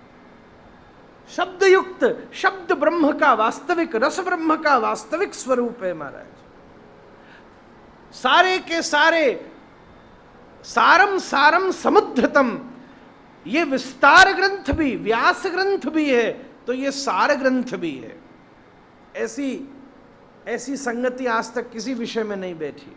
शब्द युक्त, शब्द ब्रह्म का वास्तविक, रस ब्रह्म का वास्तविक स्वरूप है महाराज। सारे के सारे सारम सारम समुद्रतम, ये विस्तार ग्रंथ भी, व्यास ग्रंथ भी है, तो ये सार ग्रंथ भी है। ऐसी संगति आज तक किसी विषय में नहीं बैठी।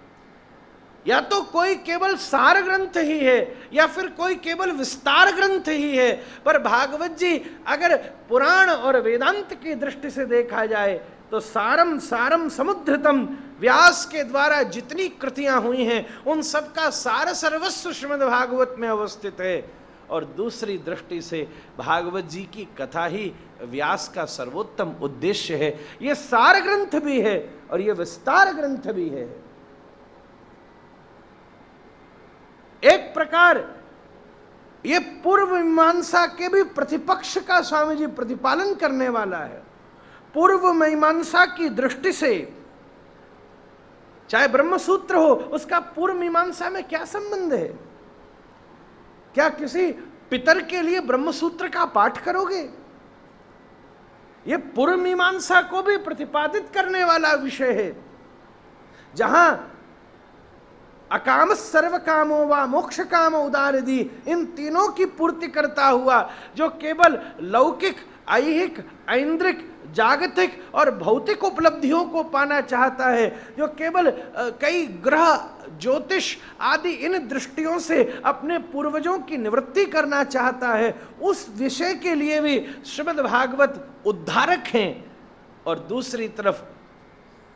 या तो कोई केवल सार ग्रंथ ही है, या फिर कोई केवल विस्तार ग्रंथ ही है। पर भागवत जी अगर पुराण और वेदांत की दृष्टि से देखा जाए तो सारम सारम समुद्रतम, व्यास के द्वारा जितनी कृतियां हुई हैं उन सबका सार सर्वस्व श्रीमद् भागवत में अवस्थित है। और दूसरी दृष्टि से भागवत जी की कथा ही व्यास का सर्वोत्तम उद्देश्य है। ये सार ग्रंथ भी है और ये विस्तार ग्रंथ भी है। एक प्रकार ये पूर्व मीमांसा के भी प्रतिपक्ष का स्वामी जी प्रतिपालन करने वाला है। पूर्व मीमांसा की दृष्टि से चाहे ब्रह्मसूत्र हो, उसका पूर्व मीमांसा में क्या संबंध है? क्या किसी पितर के लिए ब्रह्मसूत्र का पाठ करोगे? यह पूर्व मीमांसा को भी प्रतिपादित करने वाला विषय है, जहां अकाम सर्व कामो वा मोक्ष काम उदारदी, इन तीनों की पूर्ति करता हुआ जो केवल लौकिक, ऐहिक, ऐन्द्रिक, जागतिक और भौतिक उपलब्धियों को पाना चाहता है, जो केवल कई ग्रह, ज्योतिष आदि इन दृष्टियों से अपने पूर्वजों की निवृत्ति करना चाहता है, उस विषय के लिए भी श्रीमद् भागवत उद्धारक हैं। और दूसरी तरफ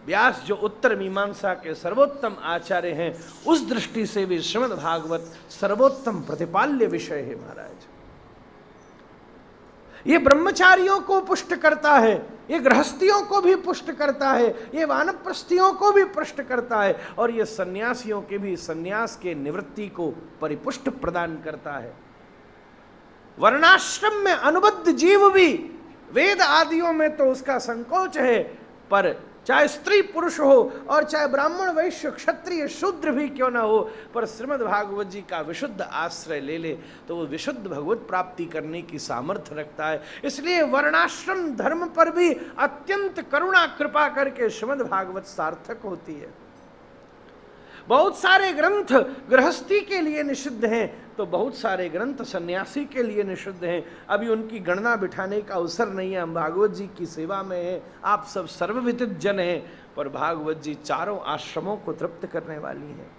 व्यास जो उत्तर मीमांसा के सर्वोत्तम आचार्य हैं, उस दृष्टि से भी श्रीमद् भागवत सर्वोत्तम प्रतिपाल्य विषय है महाराज। ये ब्रह्मचारियों को पुष्ट करता है, ये गृहस्थियों को भी पुष्ट करता है, ये वानप्रस्थियों को भी पुष्ट करता है, और ये सन्यासियों के भी संन्यास के निवृत्ति को परिपुष्ट प्रदान करता है। वर्णाश्रम में अनुबद्ध जीव भी, वेद आदियों में तो उसका संकोच है, पर चाहे स्त्री पुरुष हो और चाहे ब्राह्मण वैश्य क्षत्रिय शूद्र भी क्यों ना हो, पर श्रीमद् भागवत जी का विशुद्ध आश्रय ले ले तो वो विशुद्ध भगवत प्राप्ति करने की सामर्थ्य रखता है। इसलिए वर्णाश्रम धर्म पर भी अत्यंत करुणा कृपा करके श्रीमद् भागवत सार्थक होती है। बहुत सारे ग्रंथ गृहस्थी के लिए निषिद्ध हैं, तो बहुत सारे ग्रंथ सन्यासी के लिए निषिद्ध हैं। अभी उनकी गणना बिठाने का अवसर नहीं है, हम भागवत जी की सेवा में हैं, आप सब सर्वविदित जन हैं, पर भागवत जी चारों आश्रमों को तृप्त करने वाली हैं।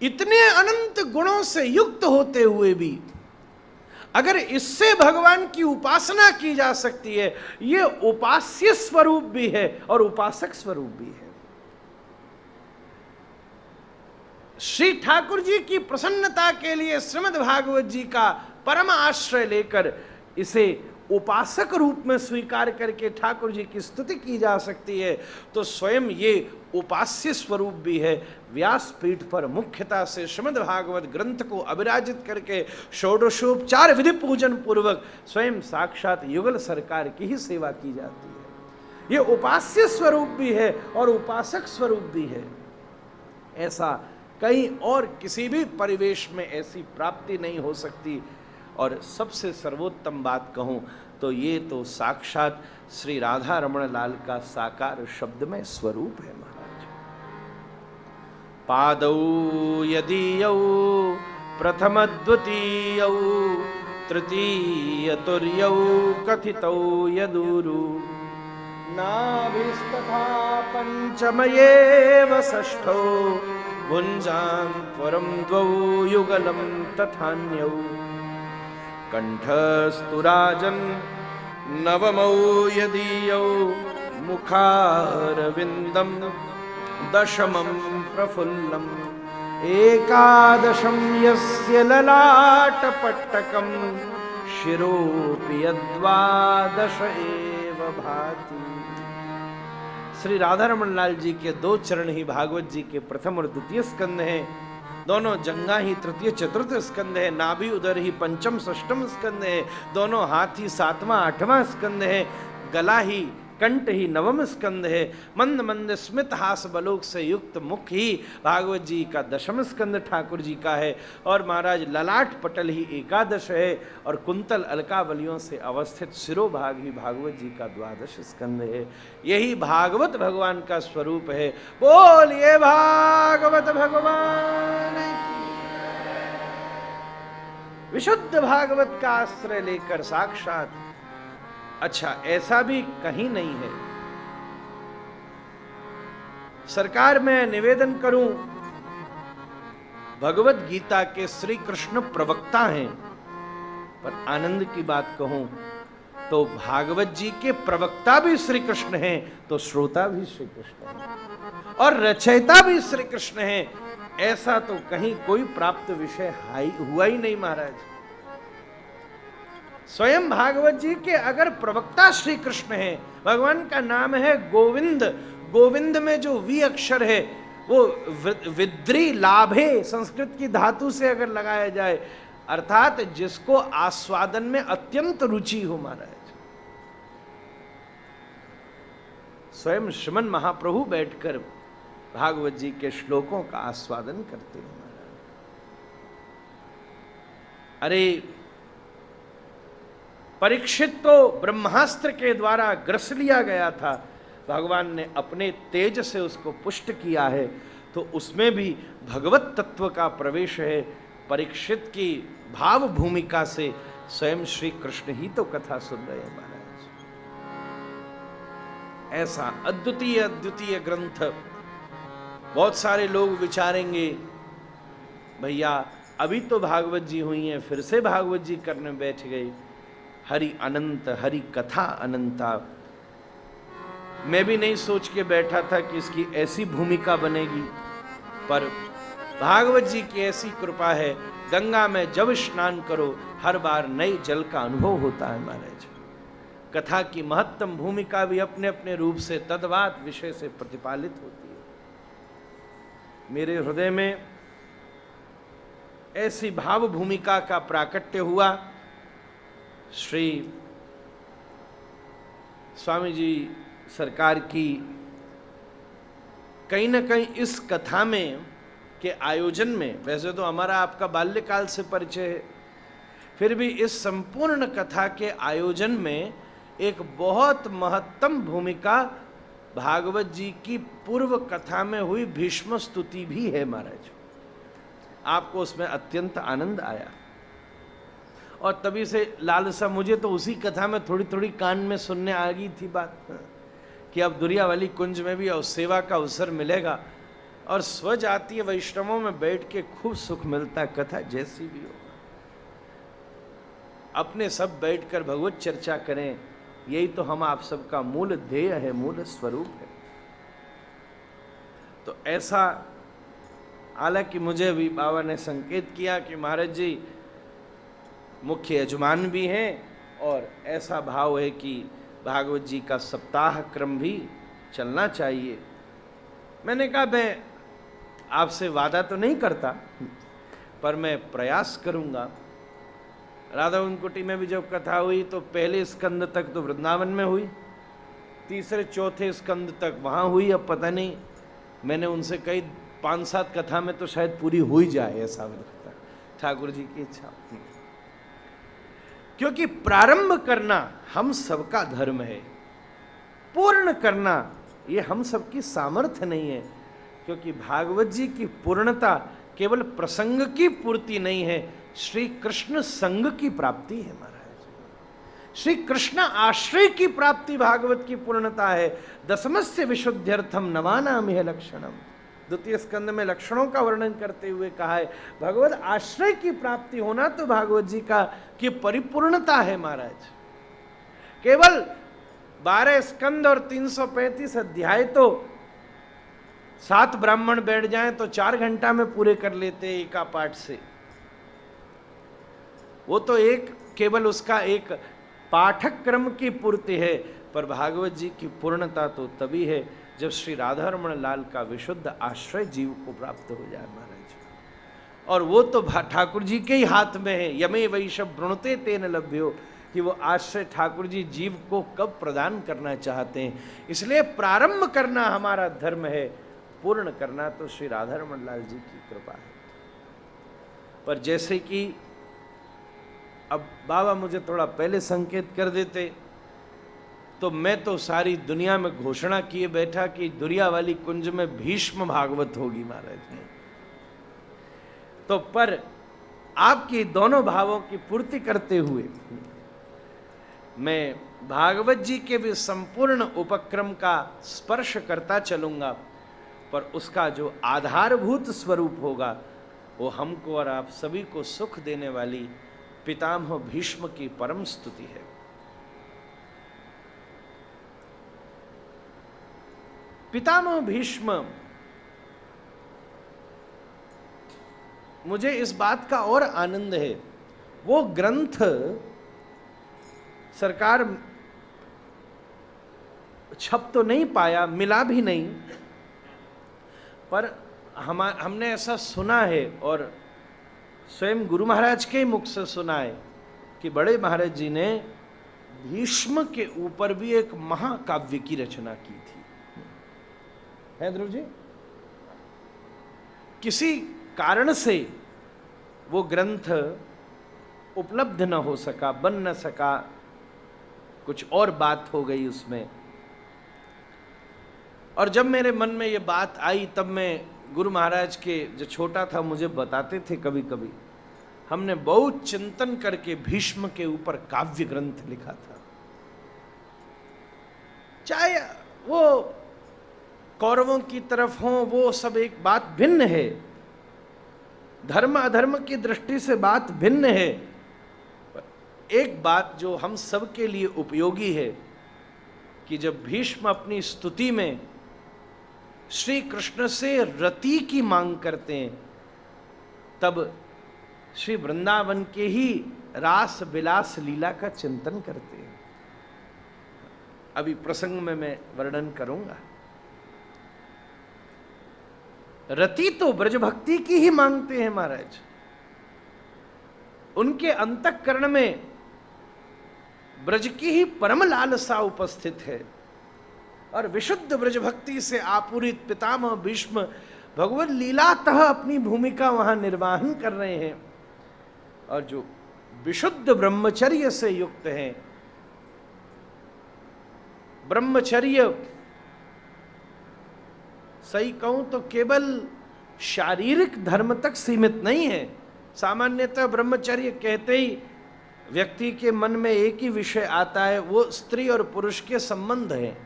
इतने अनंत गुणों से युक्त होते हुए भी अगर इससे भगवान की उपासना की जा सकती है, ये उपास्य स्वरूप भी है और उपासक स्वरूप भी है। श्री ठाकुर जी की प्रसन्नता के लिए श्रीमद् भागवत जी का परम आश्रय लेकर इसे उपासक रूप में स्वीकार करके ठाकुर जी की स्तुति की जा सकती है, तो स्वयं ये उपास्य स्वरूप भी है। व्यासपीठ पर मुख्यता से श्रीमद् भागवत ग्रंथ को अविराजित करके षोडशोपचार विधि पूजन पूर्वक स्वयं साक्षात युगल सरकार की ही सेवा की जाती है। ये उपास्य स्वरूप भी है और उपासक स्वरूप भी है। ऐसा कहीं और किसी भी परिवेश में ऐसी प्राप्ति नहीं हो सकती। और सबसे सर्वोत्तम बात कहूं तो ये तो साक्षात श्री राधा रमण लाल का साकार शब्दमय स्वरूप है महाराज। पादौ यदीयौ प्रथम द्वितीयौ तृतीय तुर्यौ कथितौ यदुरु नाभिस्तथा पंचमयेव षष्ठौ भुञ्जान्त्वरं द्वौ युगलं तथान्यौ कंठस्तु राजन् नवमौ यदीयौ मुखारविन्दं दशमं प्रफुल्लम् एकादशं यस्य ललाटपट्टकं शिरोऽपि यद्वादश एव भाति। श्री राधा रमण लाल जी के 2 चरण ही भागवत जी के प्रथम और द्वितीय स्कंद हैं। दोनों जंगा ही तृतीय चतुर्थ स्कंद है। नाभि उदर ही पंचम षष्ठम स्कंद है। दोनों हाथ ही 7वां 8वां स्कंद है। गला ही कंठ ही 9वां स्कंद है। मंद मंद स्मित हास बलोक से युक्त मुख ही भागवत जी का 10वां स्कंद ठाकुर जी का है। और महाराज ललाट पटल ही 11 है और कुंतल अलकावलियों से अवस्थित शिरोभाग ही भागवत जी का 12 स्कंद है। यही भागवत भगवान का स्वरूप है। बोलिए भागवत भगवान की। विशुद्ध भागवत का आश्रय लेकर साक्षात। अच्छा, ऐसा भी कहीं नहीं है। सरकार मैं निवेदन करूं, भगवत गीता के श्री कृष्ण प्रवक्ता हैं, पर आनंद की बात कहूं तो भागवत जी के प्रवक्ता भी श्री कृष्ण हैं, तो श्रोता भी श्री कृष्ण हैं और रचयिता भी श्री कृष्ण हैं। ऐसा तो कहीं कोई प्राप्त विषय हुआ ही नहीं महाराज। स्वयं भागवत जी के अगर प्रवक्ता श्री कृष्ण हैं, भगवान का नाम है गोविंद। गोविंद में जो वी अक्षर है वो विद्री लाभे संस्कृत की धातु से अगर लगाया जाए, अर्थात जिसको आस्वादन में अत्यंत रुचि हो महाराज। स्वयं श्रीमन महाप्रभु बैठकर भागवत जी के श्लोकों का आस्वादन करते हैं महाराज। अरे परीक्षित तो ब्रह्मास्त्र के द्वारा ग्रस लिया गया था, भगवान ने अपने तेज से उसको पुष्ट किया है, तो उसमें भी भगवत तत्व का प्रवेश है। परीक्षित की भाव भूमिका से स्वयं श्री कृष्ण ही तो कथा सुन रहे हैं महाराज। ऐसा अद्वितीय अद्वितीय ग्रंथ। बहुत सारे लोग विचारेंगे भैया अभी तो भागवत जी हुई हैं, फिर से भागवत जी करने बैठ गए। हरि अनंत, हरि कथा अनंता। मैं भी नहीं सोच के बैठा था कि इसकी ऐसी भूमिका बनेगी, पर भागवत जी की ऐसी कृपा है। गंगा में जब स्नान करो हर बार नए जल का अनुभव होता है महाराज। कथा की महत्तम भूमिका भी अपने अपने रूप से तद्वात विषय से प्रतिपालित होती है। मेरे हृदय में ऐसी भाव भूमिका का प्राकट्य हुआ। श्री स्वामी जी सरकार की कहीं न कहीं इस कथा में के आयोजन में, वैसे तो हमारा आपका बाल्यकाल से परिचय है, फिर भी इस संपूर्ण कथा के आयोजन में एक बहुत महत्तम भूमिका भागवत जी की पूर्व कथा में हुई भीष्म स्तुति भी है महाराज। आपको उसमें अत्यंत आनंद आया और तभी से लालसा मुझे तो उसी कथा में थोड़ी थोड़ी कान में सुनने आ गई थी बात कि अब दुरियावाली कुंज में भी सेवा का अवसर मिलेगा और स्वजातीय वैष्णवों में बैठ के खूब सुख मिलता है। कथा जैसी भी हो, अपने सब बैठकर भगवत चर्चा करें, यही तो हम आप सबका मूल ध्येय है, मूल स्वरूप है। तो ऐसा, हालांकि मुझे भी बाबा ने संकेत किया कि महाराज जी मुख्य यजमान भी हैं और ऐसा भाव है कि भागवत जी का सप्ताह क्रम भी चलना चाहिए। मैंने कहा मैं आपसे वादा तो नहीं करता, पर मैं प्रयास करूंगा। राधा कुंटी में भी जब कथा हुई तो पहले स्कंद तक तो वृंदावन में हुई, तीसरे चौथे स्कंद तक वहाँ हुई। अब पता नहीं, मैंने उनसे कई 5-7 कथा में तो शायद पूरी हो ही जाए, ऐसा लगता है, ठाकुर जी की इच्छा। क्योंकि प्रारंभ करना हम सबका धर्म है, पूर्ण करना ये हम सबकी सामर्थ्य नहीं है। क्योंकि भागवत जी की पूर्णता केवल प्रसंग की पूर्ति नहीं है, श्री कृष्ण संग की प्राप्ति है महाराज। श्री कृष्ण आश्रय की प्राप्ति भागवत की पूर्णता है। दशमस्य विशुद्ध्यर्थम नवानामिह लक्षणम, द्वितीय स्कंद में लक्षणों का वर्णन करते हुए कहा है भगवत आश्रय की प्राप्ति होना तो भागवत जी का की परिपूर्णता है महाराज। केवल 12 स्कंद और 335 अध्याय तो 7 ब्राह्मण बैठ जाएं तो 4 घंटा में पूरे कर लेते एका पाठ से। वो तो एक केवल उसका एक पाठक क्रम की पूर्ति है, पर भागवत जी की पूर्णता तो तभी है जब श्री राधा रमण लाल का विशुद्ध आश्रय जीव को प्राप्त हो जाए महाराज। और वो तो ठाकुर जी के ही हाथ में है। यमे वैशव वृणुते तेन लभ्यो, कि वो आश्रय ठाकुर जी जीव को कब प्रदान करना चाहते हैं। इसलिए प्रारंभ करना हमारा धर्म है, पूर्ण करना तो श्री राधा रमण लाल जी की कृपा है। पर जैसे कि अब बाबा मुझे थोड़ा पहले संकेत कर देते तो मैं तो सारी दुनिया में घोषणा किए बैठा कि दुरिया वाली कुंज में भीष्म भागवत होगी महाराज। तो पर आपकी दोनों भावों की पूर्ति करते हुए मैं भागवत जी के भी संपूर्ण उपक्रम का स्पर्श करता चलूंगा, पर उसका जो आधारभूत स्वरूप होगा वो हमको और आप सभी को सुख देने वाली पितामह भीष्म की परम स्तुति है। पितामह भीष्म, मुझे इस बात का और आनंद है, वो ग्रंथ सरकार छप तो नहीं पाया, मिला भी नहीं, पर हमने ऐसा सुना है और स्वयं गुरु महाराज के मुख से सुना है कि बड़े महाराज जी ने भीष्म के ऊपर भी एक महाकाव्य की रचना की थी, है ध्रुव जी? किसी कारण से वो ग्रंथ उपलब्ध न हो सका, बन न सका, कुछ और बात हो गई उसमें। और जब मेरे मन में ये बात आई तब मैं गुरु महाराज के, जो छोटा था मुझे बताते थे कभी कभी, हमने बहुत चिंतन करके भीष्म के ऊपर काव्य ग्रंथ लिखा था। चाहे वो कौरवों की तरफ हो, वो सब एक बात भिन्न है, धर्म अधर्म की दृष्टि से बात भिन्न है, पर एक बात जो हम सब के लिए उपयोगी है कि जब भीष्म अपनी स्तुति में श्री कृष्ण से रति की मांग करते हैं तब श्री वृंदावन के ही रास विलास लीला का चिंतन करते हैं। अभी प्रसंग में मैं वर्णन करूंगा। रति तो ब्रज भक्ति की ही मांगते हैं महाराज। उनके अंतःकरण में ब्रज की ही परम लालसा उपस्थित है और विशुद्ध ब्रज भक्ति से आपूरित पितामह भीष्म भगवत लीलातः अपनी भूमिका वहां निर्वाहन कर रहे हैं और जो विशुद्ध ब्रह्मचर्य से युक्त हैं। ब्रह्मचर्य सही कहूं तो केवल शारीरिक धर्म तक सीमित नहीं है। सामान्यतः ब्रह्मचर्य कहते ही व्यक्ति के मन में एक ही विषय आता है, वो स्त्री और पुरुष के संबंध है।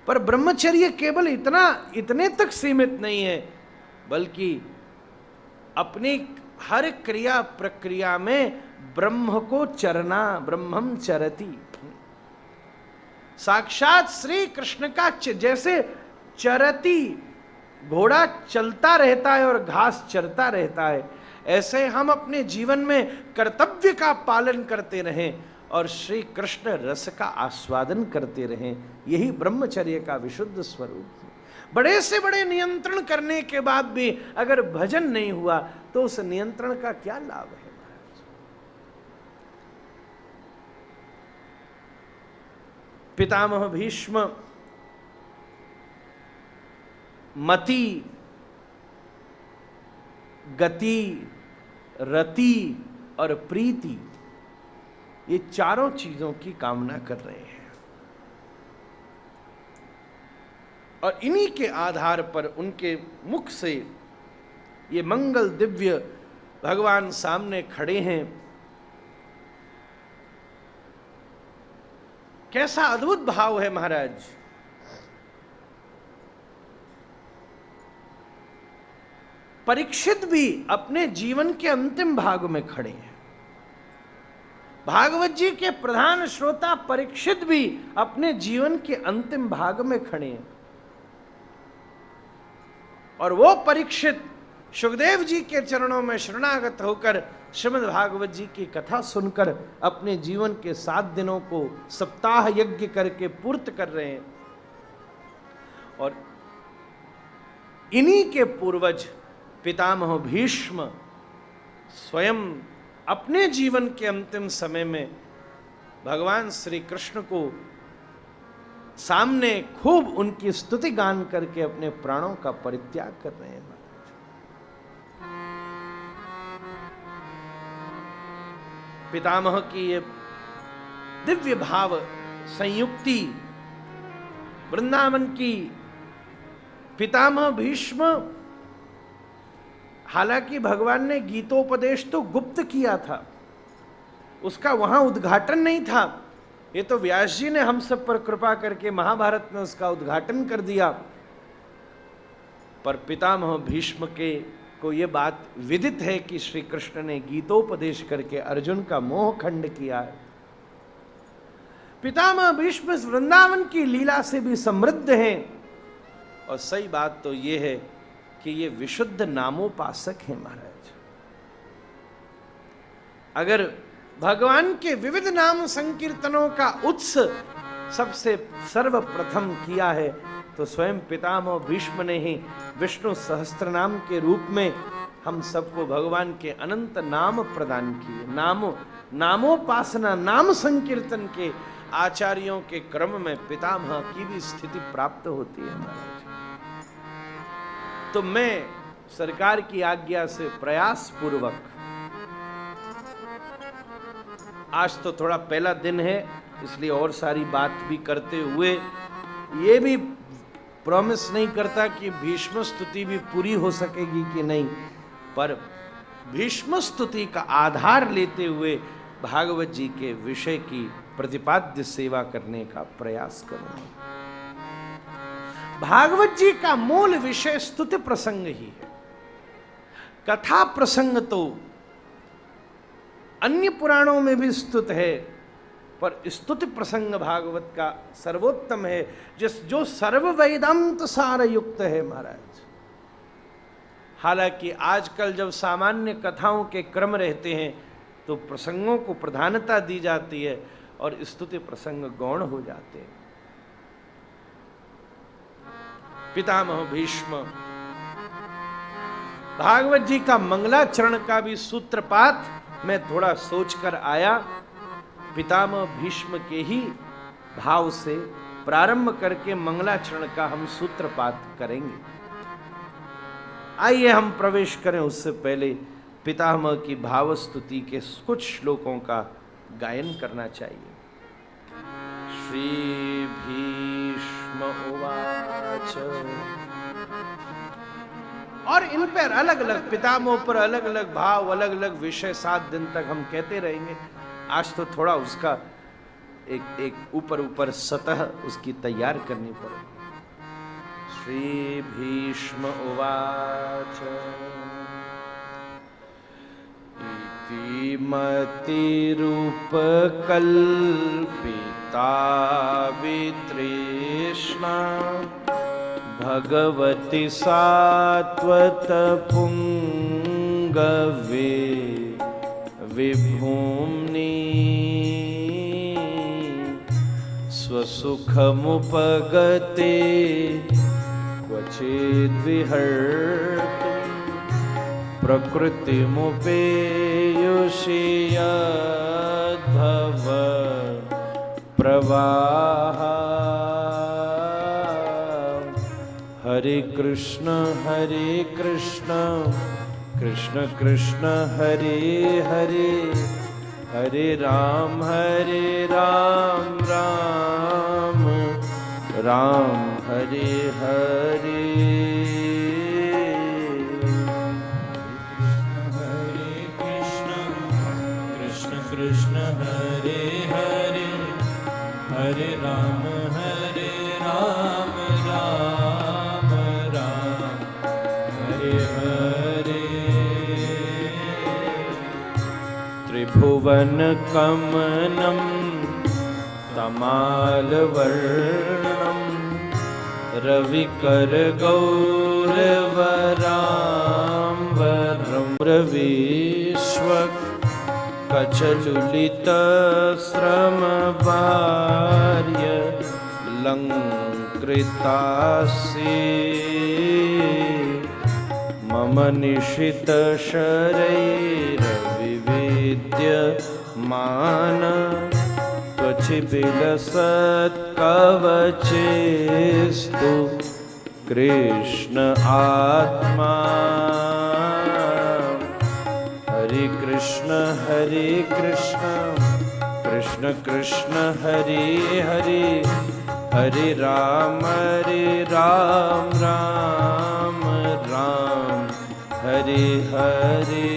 पर ब्रह्मचर्य केवल इतने तक सीमित नहीं है, बल्कि अपनी हर क्रिया प्रक्रिया में ब्रह्म को चरना, ब्रह्मम चरति। साक्षात श्री कृष्ण का जैसे चरती, घोड़ा चलता रहता है और घास चरता रहता है, ऐसे हम अपने जीवन में कर्तव्य का पालन करते रहें और श्री कृष्ण रस का आस्वादन करते रहें। यही ब्रह्मचर्य का विशुद्ध स्वरूप है। बड़े से बड़े नियंत्रण करने के बाद भी अगर भजन नहीं हुआ तो उस नियंत्रण का क्या लाभ है महाराज? पितामह भीष्म मति, गति, रति और प्रीति, ये चारों चीजों की कामना कर रहे हैं और इन्हीं के आधार पर उनके मुख से ये मंगल दिव्य भगवान सामने खड़े हैं। कैसा अद्भुत भाव है महाराज। परीक्षित भी अपने जीवन के अंतिम भाग में खड़े हैं। भागवत जी के प्रधान श्रोता परीक्षित भी अपने जीवन के अंतिम भाग में खड़े हैं और वो परीक्षित सुखदेव जी के चरणों में शरणागत होकर श्रीमद् भागवत जी की कथा सुनकर अपने जीवन के 7 दिनों को सप्ताह यज्ञ करके पूर्त कर रहे हैं। और इन्हीं के पूर्वज पितामह भीष्म स्वयं अपने जीवन के अंतिम समय में भगवान श्री कृष्ण को सामने खूब उनकी स्तुति गान करके अपने प्राणों का परित्याग कर रहे हैं। पितामह की ये दिव्य भाव संयुक्ति वृंदावन की पितामह भीष्म, हालांकि भगवान ने गीतोपदेश तो गुप्त किया था, उसका वहां उद्घाटन नहीं था। ये तो व्यास जी ने हम सब पर कृपा करके महाभारत में उसका उद्घाटन कर दिया। पर पितामह भीष्म के को ये बात विदित है कि श्री कृष्ण ने गीतोपदेश करके अर्जुन का मोह खंड किया है। पितामह भीष्म वृंदावन की लीला से भी समृद्ध हैं और सही बात तो ये है कि ये विशुद्ध नामोपासक हैं महाराज। अगर भगवान के विविध नाम संकीर्तनों का उत्स सबसे सर्वप्रथम किया है तो स्वयं पितामह भीष्म ने ही विष्णु सहस्त्रनाम के रूप में हम सबको भगवान के अनंत नाम प्रदान किए। नामोपासना, नाम संकीर्तन के आचार्यों के क्रम में पितामह की भी स्थिति प्राप्त होती है महाराज। तो मैं सरकार की आज्ञा से प्रयास पूर्वक, आज तो थोड़ा पहला दिन है इसलिए और सारी बात भी करते हुए ये भी प्रॉमिस नहीं करता कि भीष्म स्तुति भी पूरी हो सकेगी कि नहीं, पर भीष्म स्तुति का आधार लेते हुए भागवत जी के विषय की प्रतिपाद्य सेवा करने का प्रयास करूंगा। भागवत जी का मूल विषय स्तुति प्रसंग ही है। कथा प्रसंग तो अन्य पुराणों में भी स्तुत है, पर स्तुति प्रसंग भागवत का सर्वोत्तम है, जो सर्व वेदांत सार युक्त है महाराज। हालांकि आजकल जब सामान्य कथाओं के क्रम रहते हैं तो प्रसंगों को प्रधानता दी जाती है और स्तुति प्रसंग गौण हो जाते हैं। पितामह भीष्म भागवत जी का मंगलाचरण का भी सूत्रपात मैं थोड़ा सोचकर आया। पितामह भीष्म के ही भाव से प्रारंभ करके मंगलाचरण का हम सूत्रपात करेंगे। आइए हम प्रवेश करें, उससे पहले पितामह की भाव स्तुति के कुछ श्लोकों का गायन करना चाहिए। श्री भीष्म उवाच। और इन पर अलग अलग पितामह पर अलग अलग भाव, अलग अलग विषय 7 दिन तक हम कहते रहेंगे। आज तो थोड़ा उसका एक ऊपर सतह उसकी तैयार करनी पड़ेगी। श्री भीष्म उवाच। इति मतिरूपकल्पिता वितृष्णा भगवति सात्वत पुंगवै विभूम्नि स्वसुखमुपगते क्वचिद्विहर्तुं प्रकृतिमुपेयुषि यद्भव प्रवाह। हरे कृष्ण कृष्ण कृष्ण हरे हरे, हरे राम राम राम हरे हरे। कृष्ण कृष्ण हरे हरे, हरे राम राम राम हरे हरे। त्रिभुवन कमनं तमालवर्णं रविकर गौरवराम्बरं रविश्व कचलुलितस्रमवार्य लङ्कृतासि मम निशितशरैर्विविद्यमान त्वचिबिलसत्कवचेस्तु कृष्ण आत्मा। हरे कृष्ण कृष्ण कृष्ण हरे हरे, हरे राम राम राम हरे हरे।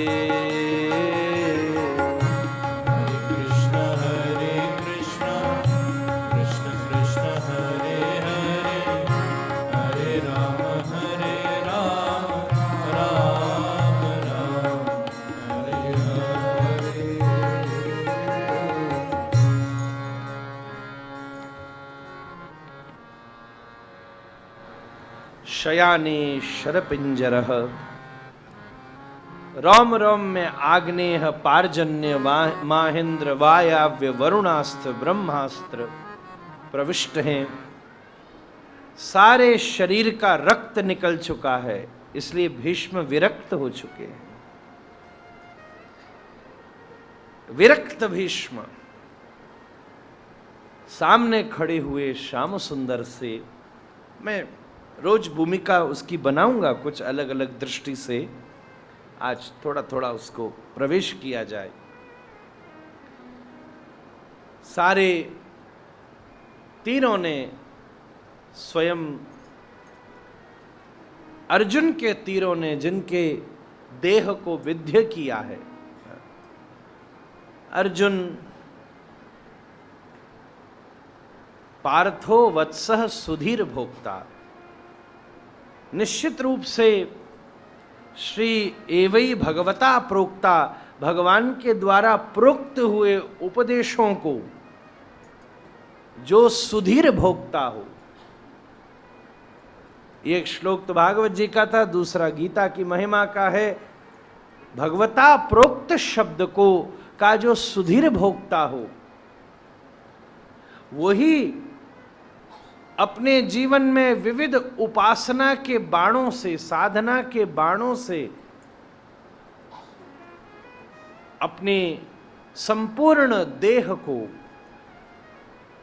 शयाने शरपिंजरः रोम रोम में आग्नेय पार्जन्य माहेंद्र वायाव्य वरुणास्त्र ब्रह्मास्त्र प्रविष्ट हैं। सारे शरीर का रक्त निकल चुका है, इसलिए भीष्म विरक्त हो चुके हैं। विरक्त भीष्म सामने खड़े हुए श्याम सुंदर से मैं रोज भूमिका उसकी बनाऊंगा, कुछ अलग अलग दृष्टि से आज थोड़ा थोड़ा उसको प्रवेश किया जाए। सारे तीनों ने स्वयं अर्जुन के तीरों ने जिनके देह को विद्ध किया है, अर्जुन पार्थो वत्सः सुधीर भोक्ता, निश्चित रूप से श्री एवै भगवता प्रोक्ता, भगवान के द्वारा प्रोक्त हुए उपदेशों को जो सुधीर भोक्ता हो। एक श्लोक तो भागवत जी का था, दूसरा गीता की महिमा का है। भगवता प्रोक्त शब्द को का जो सुधीर भोक्ता हो, वही अपने जीवन में विविध उपासना के बाणों से, साधना के बाणों से अपने संपूर्ण देह को,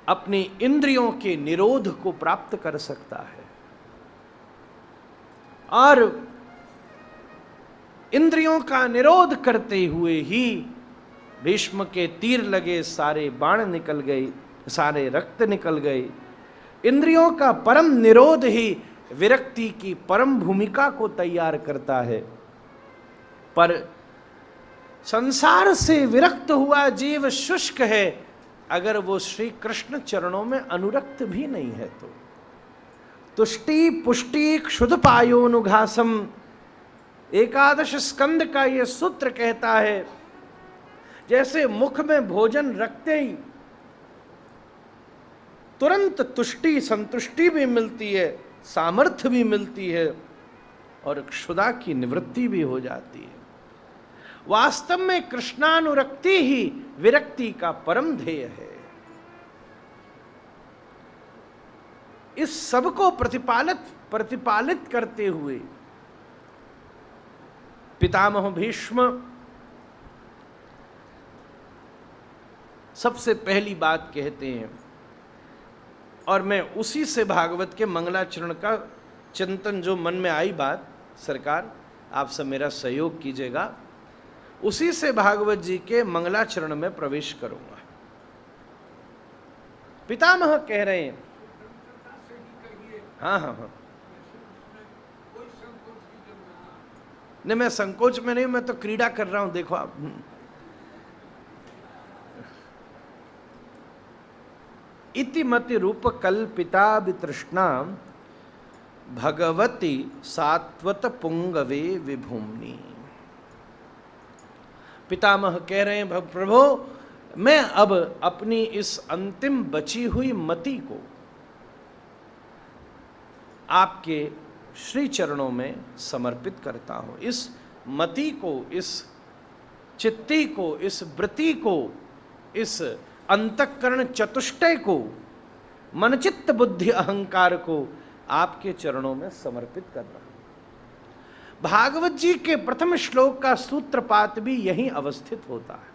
अपनी इंद्रियों के निरोध को प्राप्त कर सकता है। और इंद्रियों का निरोध करते हुए ही भीष्म के तीर लगे, सारे बाण निकल गए, सारे रक्त निकल गए। इंद्रियों का परम निरोध ही विरक्ति की परम भूमिका को तैयार करता है। पर संसार से विरक्त हुआ जीव शुष्क है अगर वो श्री कृष्ण चरणों में अनुरक्त भी नहीं है तो। तुष्टि पुष्टि क्षुध पायोनुघासम, एकादश स्कंद का ये सूत्र कहता है, जैसे मुख में भोजन रखते ही तुरंत तुष्टि संतुष्टि भी मिलती है, सामर्थ्य भी मिलती है और क्षुधा की निवृत्ति भी हो जाती है। वास्तव में कृष्णानुरक्ति ही विरक्ति का परम ध्येय है। इस सब को प्रतिपालित करते हुए पितामह भीष्म सबसे पहली बात कहते हैं, और मैं उसी से भागवत के मंगलाचरण का चिंतन, जो मन में आई बात, सरकार आप सब मेरा सहयोग कीजिएगा, उसी से भागवत जी के मंगलाचरण में प्रवेश करूंगा। पितामह कह रहे हैं, हाँ हाँ हाँ, नहीं मैं संकोच में नहीं, मैं तो क्रीड़ा कर रहा हूं, देखो आप। इति मति रूप कल्पिता वितृष्णा भगवती सात्वत पुंगवे विभूमि। पितामह कह रहे हैं, प्रभु मैं अब अपनी इस अंतिम बची हुई मति को आपके श्री चरणों में समर्पित करता हूं। इस मति को, इस चित्ती को, इस वृत्ति को, इस अंतःकरण चतुष्टय को, मनचित्त बुद्धि अहंकार को आपके चरणों में समर्पित कर रहा हूं। भागवत जी के प्रथम श्लोक का सूत्रपात भी यहीं अवस्थित होता है,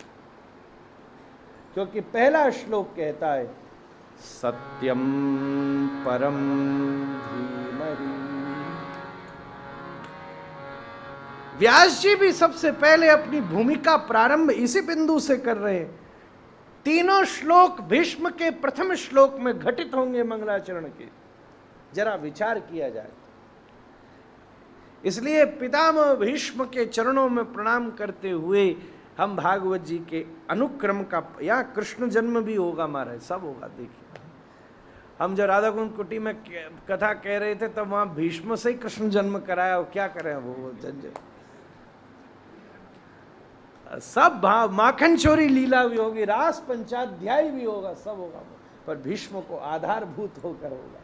क्योंकि पहला श्लोक कहता है सत्यम परम धीमहि। व्यास जी भी सबसे पहले अपनी भूमिका प्रारंभ इसी बिंदु से कर रहे हैं। तीनों श्लोक भीष्म के प्रथम श्लोक में घटित होंगे मंगलाचरण के, जरा विचार किया जाए। इसलिए पितामह भीष्म के चरणों में प्रणाम करते हुए हम भागवत जी के अनुक्रम का, या कृष्ण जन्म भी होगा महाराज, सब होगा। देखिए हम जो राधा कुंड कुटी में कथा कह रहे थे तब वहां भीष्म से ही कृष्ण जन्म कराया, और क्या करें वो जंजय सब भाव, माखन चोरी लीला भी होगी, रास पंचाध्याय भी होगा, सब होगा, पर भीष्म को आधारभूत होकर होगा।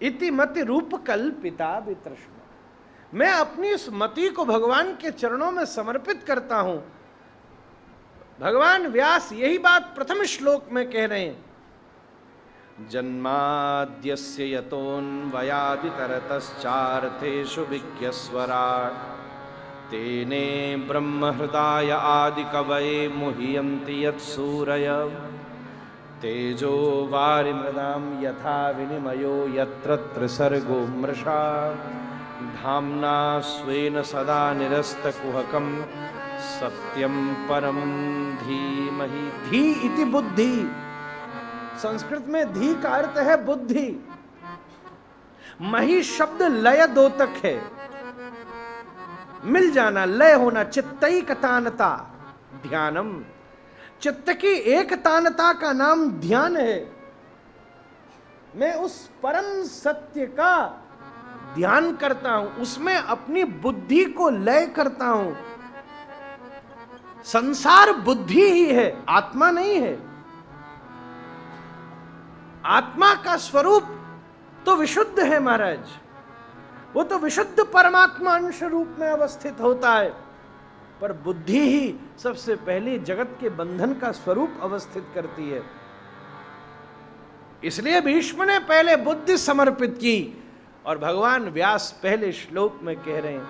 इति मति रूप कल्पिता वितृष्णा। मैं अपनी इस मति को भगवान के चरणों में समर्पित करता हूं। भगवान व्यास यही बात प्रथम श्लोक में कह रहे हैं, जन्माद्यस्य यतोऽन्वयादितरतश्चार्थेषु विज्ञस्वराट् तेने ब्रह्म हृदय आदि कवये मुह्यन्ति यत्सूरय तेजो वारिमृदां यथा विनिमयो यत्र त्रिसर्गो मृषा धाम्ना स्वेन सदा निरस्तकुहकं सत्यं परम धीमहि। धी इति बुद्धि, संस्कृत में धी का अर्थ है बुद्धि। मही शब्द लय दोतक है, मिल जाना, लय होना, चित्तैकतानता ध्यानम। चित्त की एकतानता का नाम ध्यान है। मैं उस परम सत्य का ध्यान करता हूं, उसमें अपनी बुद्धि को लय करता हूं। संसार बुद्धि ही है, आत्मा नहीं है। आत्मा का स्वरूप तो विशुद्ध है महाराज, वो तो विशुद्ध परमात्मा अंश रूप में अवस्थित होता है, पर बुद्धि ही सबसे पहले जगत के बंधन का स्वरूप अवस्थित करती है। इसलिए भीष्म ने पहले बुद्धि समर्पित की, और भगवान व्यास पहले श्लोक में कह रहे हैं।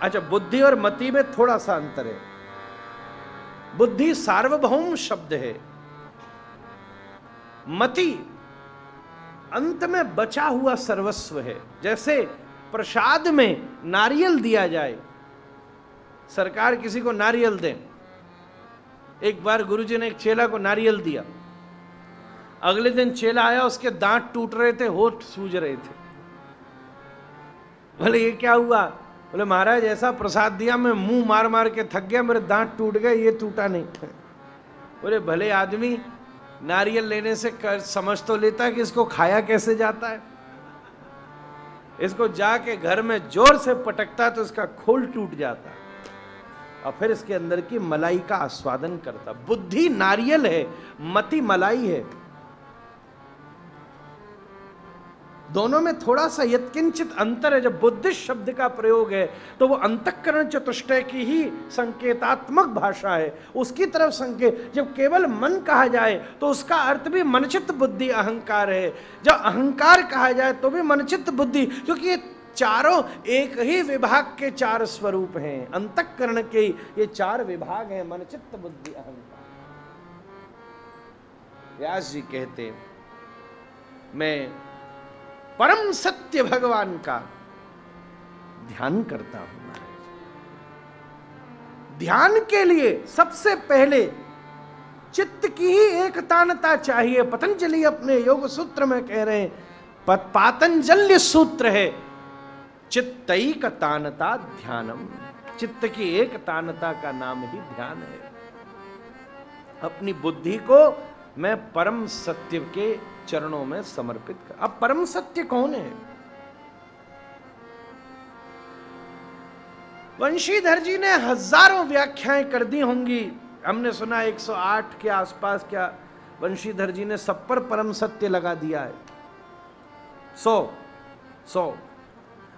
अच्छा, बुद्धि और मति में थोड़ा सा अंतर है। बुद्धि सार्वभौम शब्द है, मति अंत में बचा हुआ सर्वस्व है। जैसे प्रसाद में नारियल दिया जाए, सरकार किसी को नारियल दे। एक बार गुरुजी ने एक चेला को नारियल दिया, अगले दिन चेला आया, उसके दांत टूट रहे थे, होठ सूज रहे थे। बोले ये क्या हुआ? बोले महाराज ऐसा प्रसाद दिया, मैं मुंह मार मार के थक गया, मेरे दांत टूट गए, ये टूटा नहीं। बोले भले आदमी नारियल लेने से समझ तो लेता है कि इसको खाया कैसे जाता है। इसको जाके घर में जोर से पटकता तो इसका खोल टूट जाता, और फिर इसके अंदर की मलाई का आस्वादन करता। बुद्धि नारियल है, मति मलाई है। दोनों में थोड़ा सा यत्किंचित अंतर है। जब बुद्धिस्ट शब्द का प्रयोग है तो वो अंतःकरण चतुष्टय की ही संकेतात्मक भाषा है, उसकी तरफ संकेत। जब केवल मन कहा जाए तो उसका अर्थ भी मनचित्त बुद्धि अहंकार है। जब अहंकार कहा जाए तो भी मनचित्त बुद्धि, क्योंकि ये चारों एक ही विभाग के चार स्वरूप हैं। अंतःकरण के ये चार विभाग हैं, मनचित्त बुद्धि अहंकार। व्यास जी कहते, मैं परम सत्य भगवान का ध्यान करता हूं महाराज। ध्यान के लिए सबसे पहले चित्त की ही एकतानता चाहिए। पतंजलि अपने योग सूत्र में कह रहे हैं, पातंजल्य सूत्र है, चित्तैक तानता ध्यानम। चित्त की एक तानता का नाम ही ध्यान है। अपनी बुद्धि को मैं परम सत्य के चरणों में समर्पित कर। अब परम सत्य कौन है? वंशीधर जी ने हजारों व्याख्याएं कर दी होंगी। हमने सुना 108 के आसपास क्या वंशीधर जी ने सब पर परम सत्य लगा दिया है। 100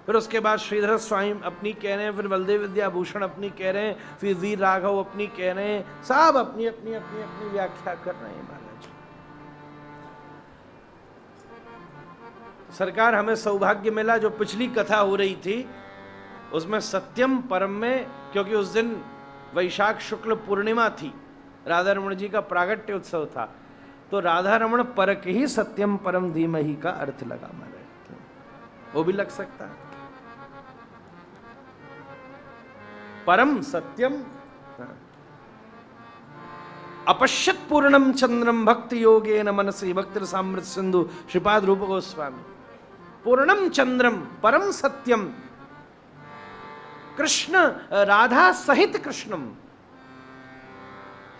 फिर उसके बाद श्रीधर स्वामी अपनी कह रहे हैं, फिर बलदेव विद्याभूषण अपनी कह रहे हैं, फिर वीर राघव अपनी कह रहे हैं, सब अपनी अपनी अपनी अपनी व्याख्या कर रहे हैं महाराज। सरकार हमें सौभाग्य मिला, जो पिछली कथा हो रही थी उसमें सत्यम परम में, क्योंकि उस दिन वैशाख शुक्ल पूर्णिमा थी, राधा रमण जी का प्रागट्य उत्सव था, तो राधा रमण परक ही सत्यम परम धीमहि का अर्थ लगा हमारे। वो भी लग सकता है परम सत्यम। अपश्यत पूर्णम चंद्रम भक्ति योगे न मनसी भक्ति सामृत सिंधु श्रीपाद रूप गोस्वामी। पूर्णम चंद्रम परम सत्यम, कृष्ण राधा सहित कृष्णम,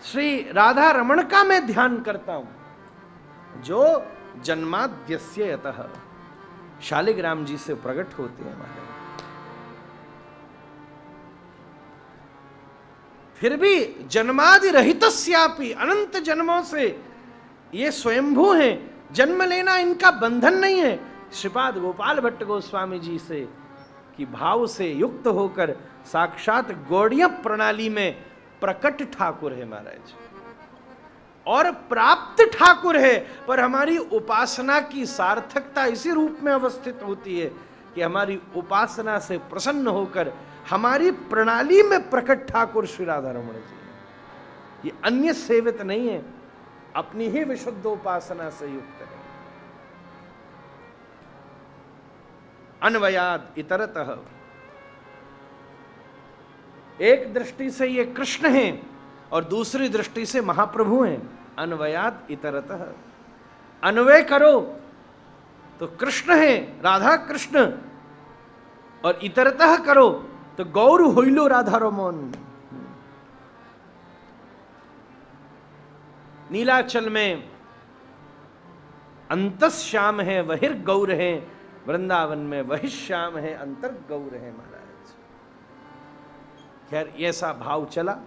श्री राधा रमण का मैं ध्यान करता हूं, जो जन्माद्यस्य यतः शालिग्राम जी से प्रकट होते हैं महाराज। फिर भी जन्मादि रहितस्यापि, अनंत जन्मों से ये स्वयंभू हैं, जन्म लेना इनका बंधन नहीं है। श्रीपाद गोपाल भट्ट गोस्वामी जी से कि भाव से युक्त होकर साक्षात गौड़ीय प्रणाली में प्रकट ठाकुर है महाराज, और प्राप्त ठाकुर है। पर हमारी उपासना की सार्थकता इसी रूप में अवस्थित होती है कि हमारी उपासना से प्रसन्न होकर हमारी प्रणाली में प्रकट ठाकुर श्री राधा रमण जी। ये अन्य सेवित नहीं है, अपनी ही विशुद्ध उपासना से युक्त है। अन्वयाद इतरतः, एक दृष्टि से ये कृष्ण हैं और दूसरी दृष्टि से महाप्रभु हैं। अन्वयाद इतरतः, अन्वय करो तो कृष्ण है, राधा कृष्ण, और इतरतः करो तो गौर होइलो राधा रमन। नीलाचल में अंतस श्याम है वहिर गौर है, वृंदावन में वही श्याम है अंतर गौर है महाराज। खैर ऐसा भाव चला।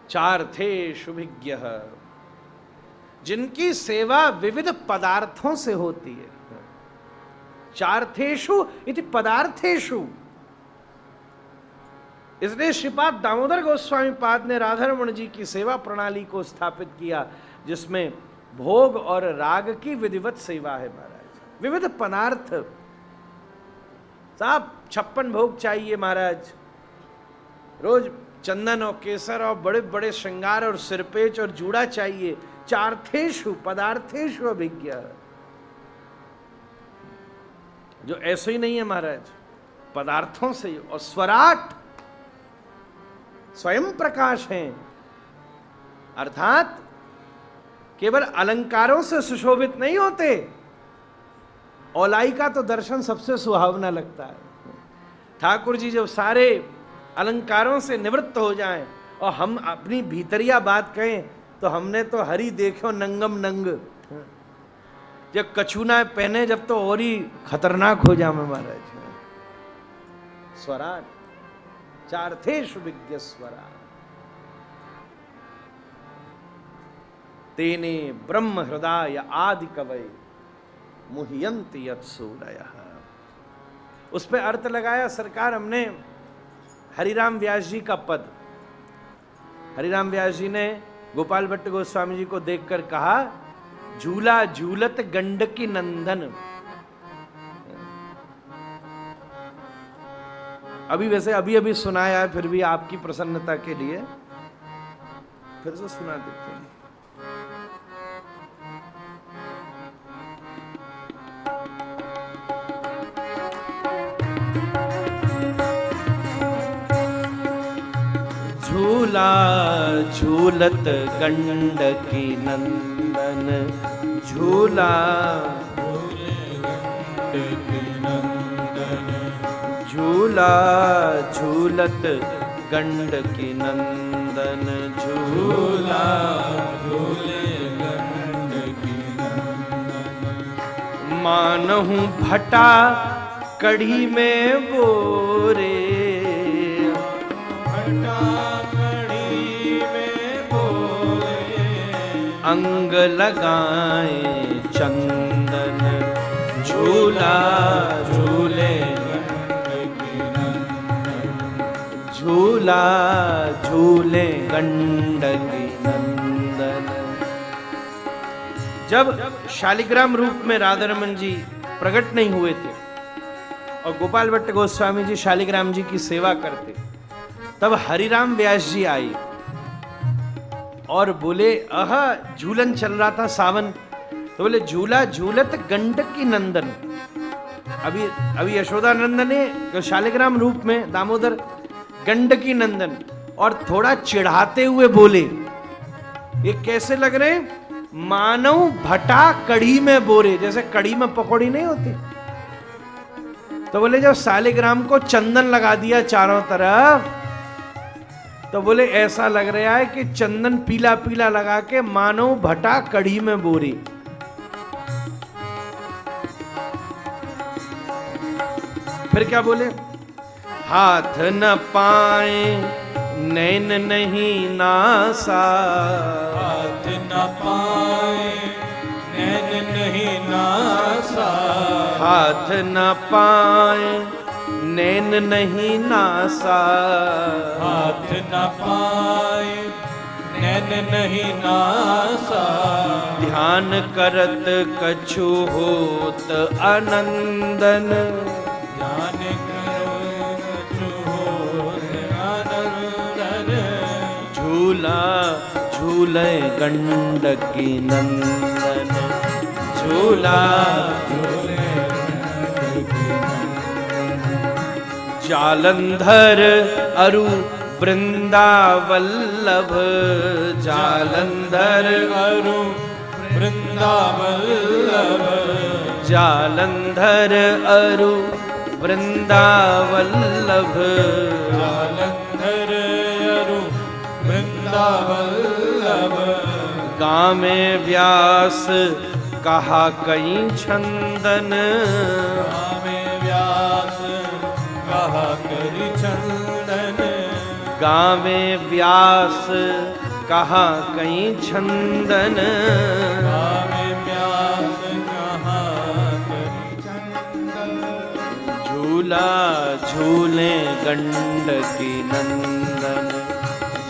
चार थे शुभिज्ञ, जिनकी सेवा विविध पदार्थों से होती है। चार्थेषु इति पदार्थेषु, इसलिए श्रीपाद दामोदर गोस्वामी पाद ने राधा रमण जी की सेवा प्रणाली को स्थापित किया, जिसमें भोग और राग की विधिवत सेवा है महाराज। विविध पदार्थ, साहब 56 भोग चाहिए महाराज, रोज चंदन और केसर और बड़े बड़े श्रृंगार और सिरपेच और जूड़ा चाहिए। चार्थेषु पदार्थेषु अभिज्ञ, जो ऐसे ही नहीं है महाराज, पदार्थों से। और स्वराट स्वयं प्रकाश हैं, अर्थात केवल अलंकारों से सुशोभित नहीं होते। औलाई का तो दर्शन सबसे सुहावना लगता है। ठाकुर जी जब सारे अलंकारों से निवृत्त हो जाएं और हम अपनी भीतरिया बात कहें तो हमने तो हरि देखो नंगम नंग, जब कछूना पहने जब तो और ही खतरनाक हो जाए महाराज। स्वराट चार्थेषु विज्ञ स्वराट। तेने ब्रह्म हृदय आदि कवये मुह्यन्ति यत्सूरयः। उस पे अर्थ लगाया सरकार हमने हरिराम व्यास जी का पद। हरिराम व्यास जी ने गोपाल भट्ट गोस्वामी जी को देखकर कहा, झूला झूलत गंडकी नंदन। अभी वैसे अभी अभी सुनाया है, फिर भी आपकी प्रसन्नता के लिए फिर से सुना देते हैं। झूला झूलत गंडकी नंदन, झूला झूला झूलत गंडकी नंदन, झूला झूले गंडकी नंदन। मानहु भटा कढ़ी में बोरे, भटा कढ़ी में बोरे। अंग लगाए चंदन, झूला झूले झूला झूले गंडकी नंदन। जब शालिग्राम रूप में राधारमण जी प्रकट नहीं हुए थे और गोपाल भट्ट गोस्वामी जी शालिग्राम जी की सेवा करते, तब हरिराम व्यास जी आए और बोले, झूलन चल रहा था सावन, तो बोले झूला झूलत गंडकी नंदन। अभी यशोदा नंदन है तो शालिग्राम रूप में दामोदर गंडकी नंदन, और थोड़ा चिढ़ाते हुए बोले, ये कैसे लग रहे, मानव भटा कड़ी में बोरे, जैसे कड़ी में पकौड़ी नहीं होती। तो बोले जब शालिग्राम को चंदन लगा दिया चारों तरफ, तो बोले ऐसा लग रहा है कि चंदन पीला पीला लगा के मानव भटा कड़ी में बोरी। फिर क्या बोले, हाथ न पाए नैन नहीं नासा, हाथ न पाए नैन नहीं नासा। हाथ न पाए नैन नहीं नासा, हाथ न पाए नैन नहीं नासा। ध्यान करत कछु होत आनंदन, ध्यान करो कछु होत आनंदन। झूला झूले गंडकी नंदन, झूला झूले गंडकी नंदन। जालंधर अरु वृंदावल्लभ, जालंधर अरु वृंदावल्लभ। जालंधर अरु वृंदावल्लभ। जालंधर अरु वृंदावल्लभ। गामे व्यास कहा कई छंदन, गामे व्यास कहा करी चंदन। गावे व्यास कहा कई छंदन, गामे व्यास कहा करी चंदन। झूला झूले गंडकी नंदन,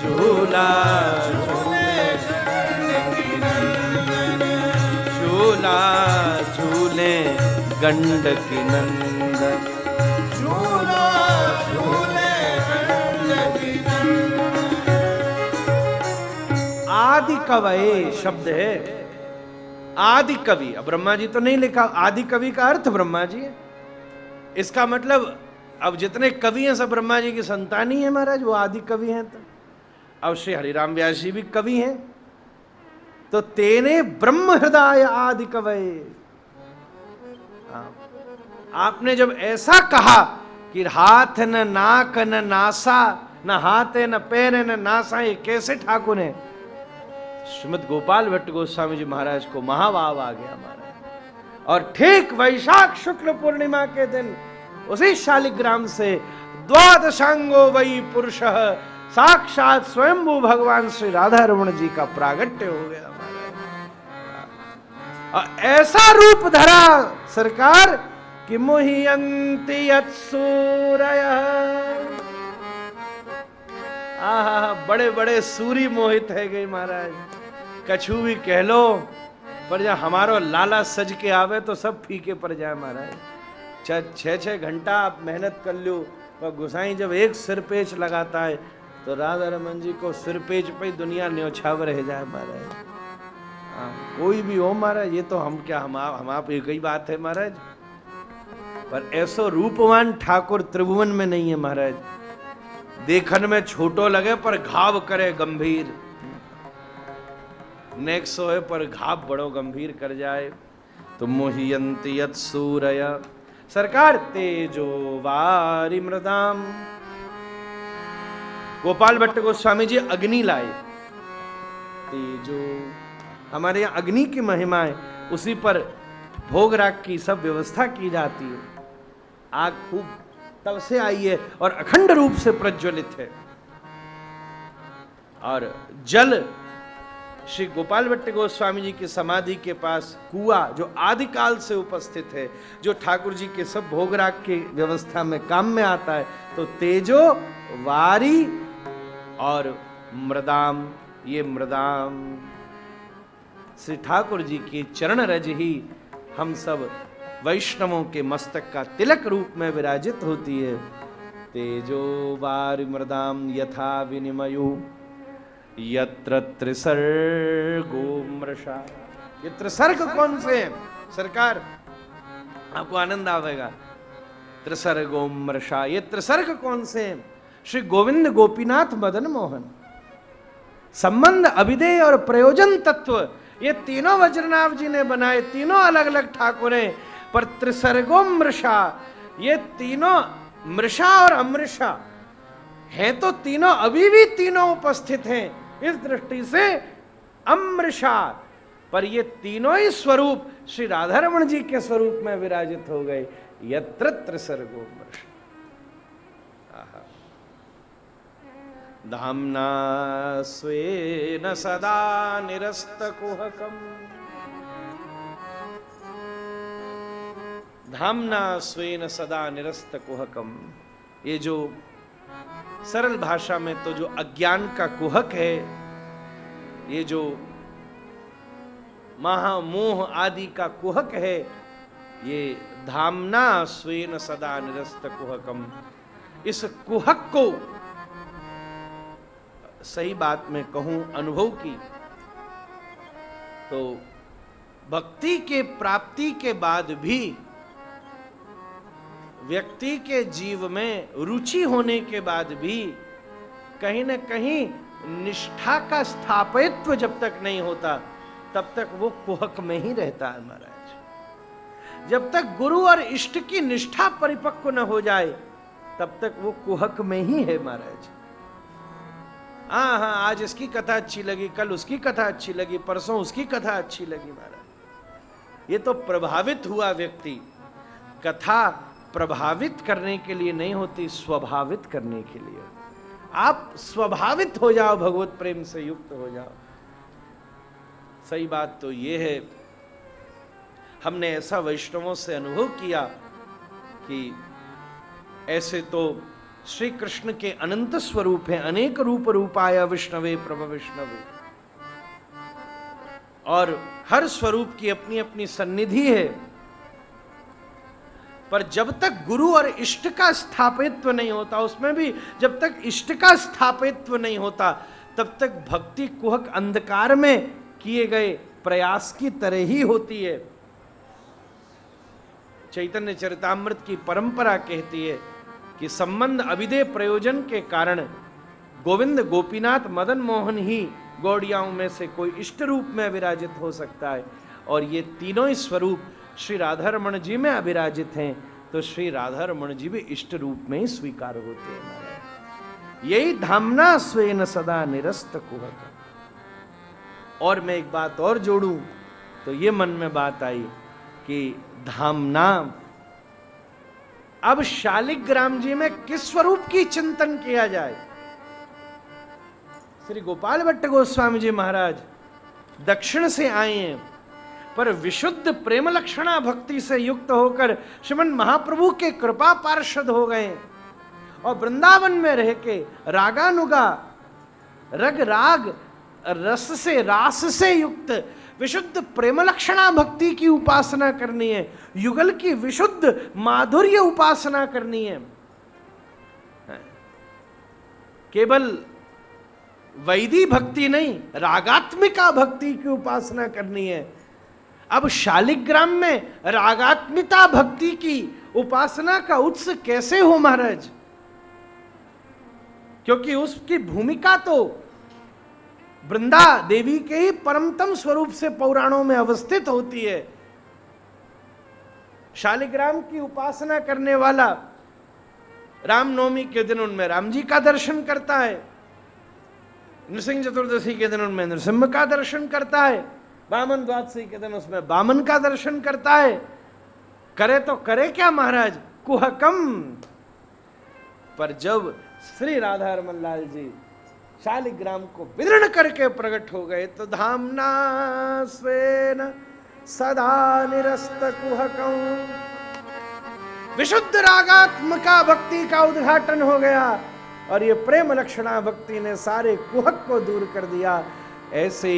झूला झूले गंडकी नंदन, झूला झूले गंडकी नंदन, झूला झूले गंडकी नंदन। आदि कवये शब्द है, आदि कवि। अब ब्रह्मा जी तो नहीं लिखा, आदि कवि का अर्थ ब्रह्मा जी है। इसका मतलब अब जितने कवि हैं सब ब्रह्मा जी की संतान ही है महाराज, वो आदि कवि हैं। तो अब श्री हरिराम व्यास जी भी कवि हैं, तो तेने ब्रह्म हृदय आदि कवये। आपने जब ऐसा कहा कि हाथ न नाक न नासा, न हाथ है न पैर है न नासा, ये कैसे ठाकुर है, श्रीमद गोपाल भट्ट गोस्वामी जी महाराज को महाभाव आ गया महाराज। और ठीक वैशाख शुक्ल पूर्णिमा के दिन उसी शालिग्राम से द्वादशांगो वही पुरुषः, साक्षात स्वयंभू भगवान श्री राधा रमण जी का प्रागट्य हो गया महाराज। और ऐसा रूप धरा सरकार कि मुह्यन्ति यत्सूरय, आहा बड़े बड़े सूर्य मोहित है गई महाराज। कछु भी कह लो पर जब हमारो लाला सज के आवे तो सब फीके पड़ जाए महाराज। 6-6 घंटा आप मेहनत कर लो पर गुसाई जब एक सिरपेच लगाता है तो राधा रमन जी को सिरपेच पे दुनिया न्योछाव रह जाए महाराज। कोई भी हो महाराज, ये तो हम क्या हम आप एक ही बात है महाराज। पर ऐसो रूपवान ठाकुर त्रिभुवन में नहीं है महाराज। देखन में छोटो लगे पर घाव करे गंभीर, नेक्स्ट है पर घाव बड़ो गंभीर कर जाए। तो मोहियंति यत् सूरय सरकार तेजो वारी मृदाम। गोपाल भट्ट गोस्वामी जी अग्नि लाए, तेजो हमारे यहाँ अग्नि की महिमा है, उसी पर भोग राग की सब व्यवस्था की जाती है। आग खूब तब से आई है और अखंड रूप से प्रज्वलित है। और जल श्री गोपाल भट्ट गोस्वामी जी की समाधि के पास कुआं जो आदिकाल से उपस्थित है, जो ठाकुर जी के सब भोग राग की व्यवस्था में काम में आता है। तो तेजो वारी और मृदाम, ये मृदाम श्री ठाकुर जी की चरण रज ही हम सब वैष्णवों के मस्तक का तिलक रूप में विराजित होती है। तेजो वारि मृदाम यथा विनिमयो यत्र त्रिसर्गो मृषा। ये त्रिसर्ग कौन से हैं सरकार? आपको आनंद आवेगा। त्रिसर्गो मृषा, ये त्रिसर्ग कौन से हैं? श्री गोविंद गोपीनाथ मदन मोहन। संबंध, अभिधेय और प्रयोजन तत्व, ये तीनों वज्रनाभ जी ने बनाए, तीनों अलग अलग ठाकुर हैं। पर त्रिसर्गो मृषा, ये तीनों मृषा और अमृषा हैं तो तीनों अभी भी तीनों उपस्थित हैं। इस दृष्टि से अमृषा, पर ये तीनों ही स्वरूप श्री राधा रमण जी के स्वरूप में विराजित हो गए। यत्र त्रिसर्गो मृषा धाम्ना स्वेन सदा निरस्तकुहकम्, धाम्ना स्वेन सदा निरस्तकुहकम्। ये जो सरल भाषा में तो जो अज्ञान का कुहक है, ये जो महामोह आदि का कुहक है, ये धाम्ना स्वेन सदा निरस्तकुहकम्। इस कुहक को सही बात में कहूं अनुभव की तो भक्ति के प्राप्ति के बाद भी व्यक्ति के जीव में रुचि होने के बाद भी कहीं न कहीं निष्ठा का स्थापित्व जब तक नहीं होता तब तक वो कुहक में ही रहता है महाराज। जब तक गुरु और इष्ट की निष्ठा परिपक्व न हो जाए तब तक वो कुहक में ही है महाराज। हाँ, आज इसकी कथा अच्छी लगी, कल उसकी कथा अच्छी लगी, परसों उसकी कथा अच्छी लगी महाराज। ये तो प्रभावित हुआ व्यक्ति। कथा प्रभावित करने के लिए नहीं होती, स्वभावित करने के लिए। आप स्वभावित हो जाओ, भगवत प्रेम से युक्त हो जाओ। सही बात तो ये है, हमने ऐसा वैष्णवों से अनुभव किया कि ऐसे तो श्री कृष्ण के अनंत स्वरूप हैं, अनेक रूप रूपाय विष्णवे प्रभ विष्णवे, और हर स्वरूप की अपनी अपनी सन्निधि है। पर जब तक गुरु और इष्ट का स्थापित्व नहीं होता, उसमें भी जब तक इष्ट का स्थापित्व नहीं होता तब तक भक्ति कुहक अंधकार में किए गए प्रयास की तरह ही होती है। चैतन्य चरितामृत की परंपरा कहती है कि संबंध अभिधेय प्रयोजन के कारण गोविंद गोपीनाथ मदन मोहन ही गौड़ियाओं में से कोई इष्ट रूप में विराजित हो सकता है। और ये तीनों ही स्वरूप श्री राधा रमण जी में अभिराजित हैं, तो श्री राधा रमण जी भी इष्ट रूप में ही स्वीकार होते हैं। यही धामना स्वेन सदा निरस्त कुहक। और मैं एक बात और जोड़ूं तो ये मन में बात आई कि धामना, अब शालिग्राम जी में किस स्वरूप की चिंतन किया जाए? श्री गोपाल भट्ट गोस्वामी जी महाराज दक्षिण से आए हैं, पर विशुद्ध प्रेम लक्षणा भक्ति से युक्त होकर श्रीमन महाप्रभु के कृपा पार्षद हो गए और वृंदावन में रह के रागानुगा रग राग रस से रास से युक्त विशुद्ध प्रेम लक्षणा भक्ति की उपासना करनी है, युगल की विशुद्ध माधुर्य उपासना करनी है। केवल वैदी भक्ति नहीं, रागात्मिका भक्ति की उपासना करनी है। अब शालिग्राम में रागात्मिका भक्ति की उपासना का उत्स कैसे हो महाराज? क्योंकि उसकी भूमिका तो वृंदा देवी के ही परमतम स्वरूप से पुराणों में अवस्थित होती है। शालिग्राम की उपासना करने वाला रामनवमी के दिन उनमें राम जी का दर्शन करता है, नृसिंह चतुर्दशी के दिन उनमें नृसिंह का दर्शन करता है, वामन द्वादशी के दिन उसमें वामन का दर्शन करता है। करे तो करे क्या महाराज, कुहकम। पर जब श्री राधा रमन लाल जी शालिग्राम को विदीर्ण करके प्रकट हो गए तो धामना स्वेन सदा निरस्त कुहकम, विशुद्ध रागात्मका भक्ति का उद्घाटन हो गया और ये प्रेम लक्षणा भक्ति ने सारे कुहक को दूर कर दिया। ऐसे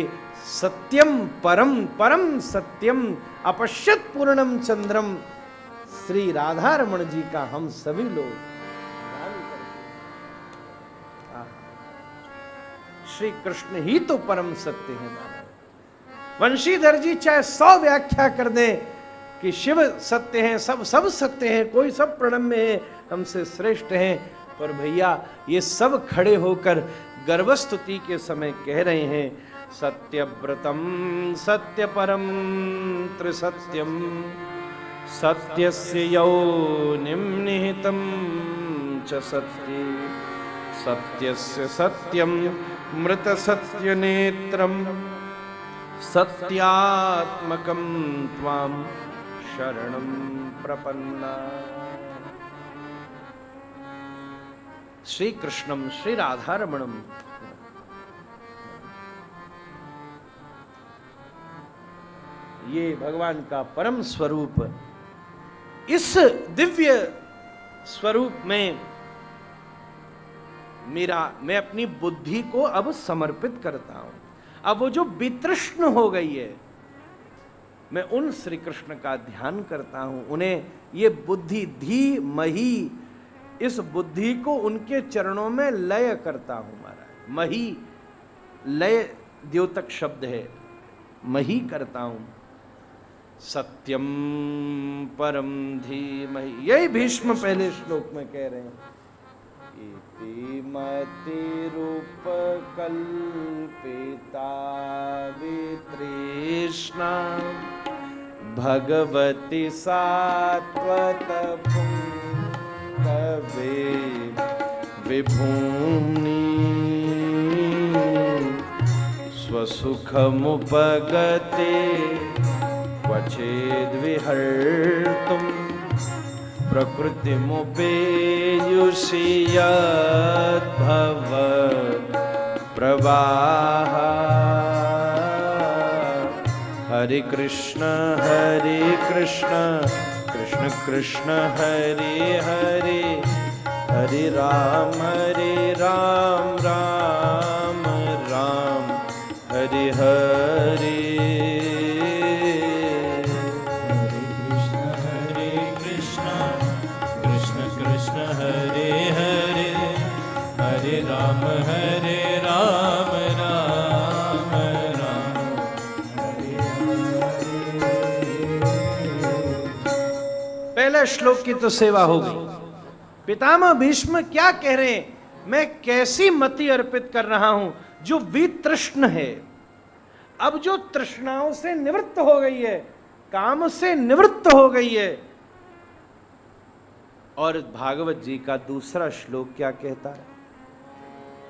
सत्यम परम परम सत्यम अपश्यत पूर्णम चंद्रम श्री राधा रमण जी का हम सभी लोग श्री कृष्ण ही तो परम सत्य है। वंशीधर जी चाहे 100 व्याख्या कर दें कि शिव सत्य हैं, सब सत्य हैं, कोई सब प्रणम्य है, हमसे श्रेष्ठ हैं, पर भैया ये सब खड़े होकर गर्भस्तुति के समय कह रहे हैं सत्यव्रतम सत्य परम त्रिसत्यम सत्यस्य योनिं निहितं च सत्ये सत्यस्य सत्यम मृत सत्य नेत्रम सत्यात्मकं त्वां शरणं प्रपन्ना। श्री कृष्णम श्री राधारमणम, ये भगवान का परम स्वरूप, इस दिव्य स्वरूप में मैं अपनी बुद्धि को अब समर्पित करता हूं। अब वो जो वितृष्ण हो गई है, मैं उन श्री कृष्ण का ध्यान करता हूं, उन्हें ये बुद्धि धी मही, इस बुद्धि को उनके चरणों में लय करता हूं महाराज। मही लय द्योतक शब्द है, मही करता हूं। सत्यम परम धीमहि, यही भीष्म पहले श्लोक में कह रहे हैं। इति मति रूप कल्पिता वितृष्णा भगवती सात्वत पुंगवे विभूमि स्वसुखमुपगते क्वचिद्विहर्तुं प्रकृतिमुपेयुषि यद्भव प्रवाह। हरे कृष्ण कृष्ण कृष्ण हरे हरे, हरे राम राम राम हरे हरे। राम हरे राम राम राम हरे हरे। पहले श्लोक की तो सेवा हो गई। पितामह भीष्म क्या कह रहे हैं? मैं कैसी मति अर्पित कर रहा हूं जो वितृष्ण है, अब जो तृष्णाओं से निवृत्त हो गई है, काम से निवृत्त हो गई है। और भागवत जी का दूसरा श्लोक क्या कहता है?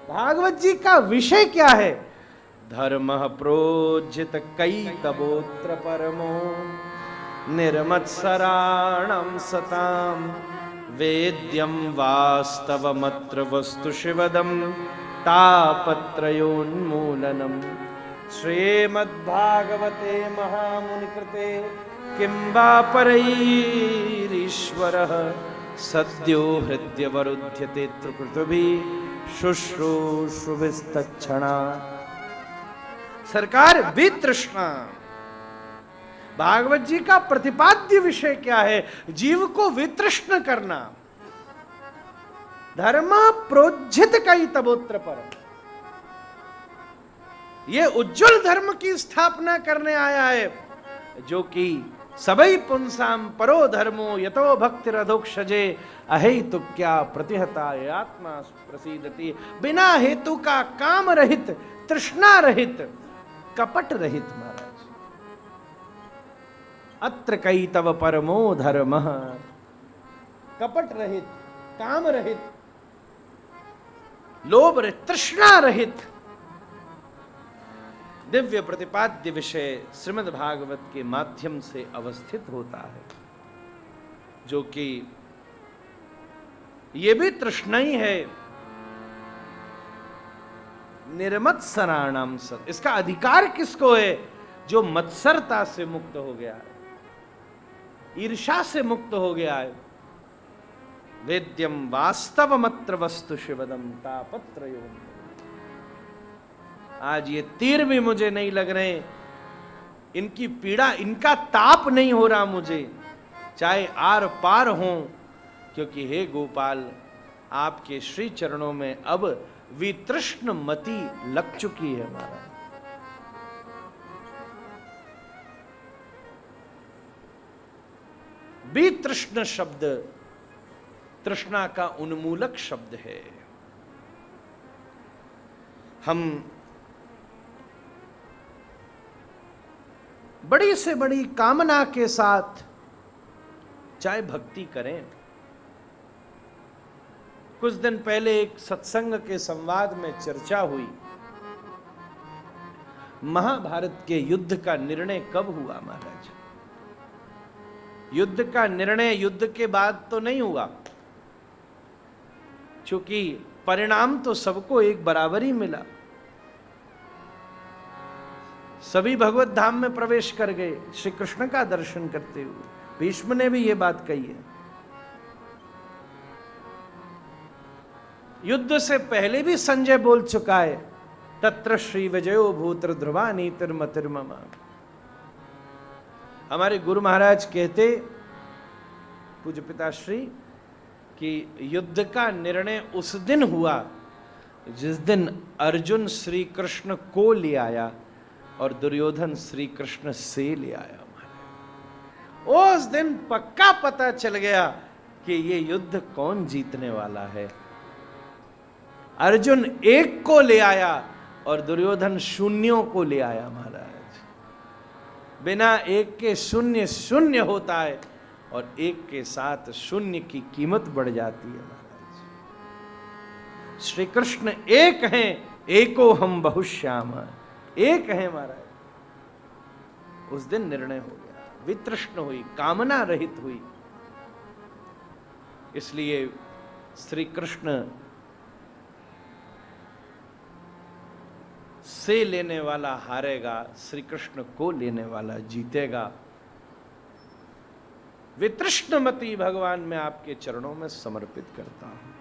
भागवत जी का विषय क्या है? धर्म प्रोज्झित कैतवोत्र परमो निर्मत्सराणां सतां वेद्यं वास्तवमत्र वस्तु शिवदं तापत्रयोन्मूलनम् श्रीमद्भागवते महामुनिकृते किं वा परैरीश्वरः सद्यो हृद्यवरुध्यते त्रिकृतभिः शुश्रूषुभिस्तत्क्षणात्। सरकार वितृष्णा, भागवत जी का प्रतिपाद्य विषय क्या है? जीव को वितृष्ण करना। धर्म प्रोज्झित कई तबोत्र पर, ये उज्जवल धर्म की स्थापना करने आया है, जो कि सबई पुंसाम परो धर्मो यतो भक्तिरधोक्षजे अहेतु क्या प्रतिहता आत्मा प्रसीदति। बिना हेतु का काम रहित, तृष्णा रहित, कपट रहित महाराज। अत्र कई तव परमो धर्म, कपट रहित, काम रहित, लोभ रहित, तृष्णा रहित दिव्य प्रतिपाद्य विषय श्रीमद् भागवत के माध्यम से अवस्थित होता है, जो कि ये भी तृष्णा ही है। निर्मत्सराणाम सत, इसका अधिकार किसको है? जो मत्सरता से मुक्त हो गया है, ईर्ष्या से मुक्त हो गया है। वेद्यम वास्तवमत्र वस्तु शिवदम तापत्रयों। आज ये तीर भी मुझे नहीं लग रहे, इनकी पीड़ा, इनका ताप नहीं हो रहा मुझे, चाहे आर पार हो, क्योंकि हे गोपाल, आपके श्री चरणों में अब वितृष्ण मति लग चुकी है महाराज। वितृष्ण शब्द तृष्णा का उन्मूलक शब्द है। हम बड़ी से बड़ी कामना के साथ चाहे भक्ति करें। कुछ दिन पहले एक सत्संग के संवाद में चर्चा हुई, महाभारत के युद्ध का निर्णय कब हुआ महाराज? युद्ध का निर्णय युद्ध के बाद तो नहीं हुआ, क्योंकि परिणाम तो सबको एक बराबर ही मिला। सभी भगवत धाम में प्रवेश कर गए श्री कृष्ण का दर्शन करते हुए। भीष्म ने भी ये बात कही है। युद्ध से पहले भी संजय बोल चुका है, तत्र श्री विजयो भूत्र ध्रुवा नीतिर्मतिर्मम। हमारे गुरु महाराज कहते, पूज्य पिताश्री, कि युद्ध का निर्णय उस दिन हुआ जिस दिन अर्जुन श्री कृष्ण को ले आया और दुर्योधन श्री कृष्ण से ले आया। उस दिन पक्का पता चल गया कि ये युद्ध कौन जीतने वाला है। अर्जुन एक को ले आया और दुर्योधन शून्यों को ले आया महाराज। बिना एक के शून्य शून्य होता है और एक के साथ शून्य की कीमत बढ़ जाती है महाराज। श्री कृष्ण एक हैं, एको हम बहुश्याम, एक है महाराज। उस दिन निर्णय हो गया, वितृष्ण हुई, कामना रहित हुई। इसलिए श्री कृष्ण से लेने वाला हारेगा, श्री कृष्ण को लेने वाला जीतेगा। वितृष्णमति भगवान मैं आपके चरणों में समर्पित करता हूं।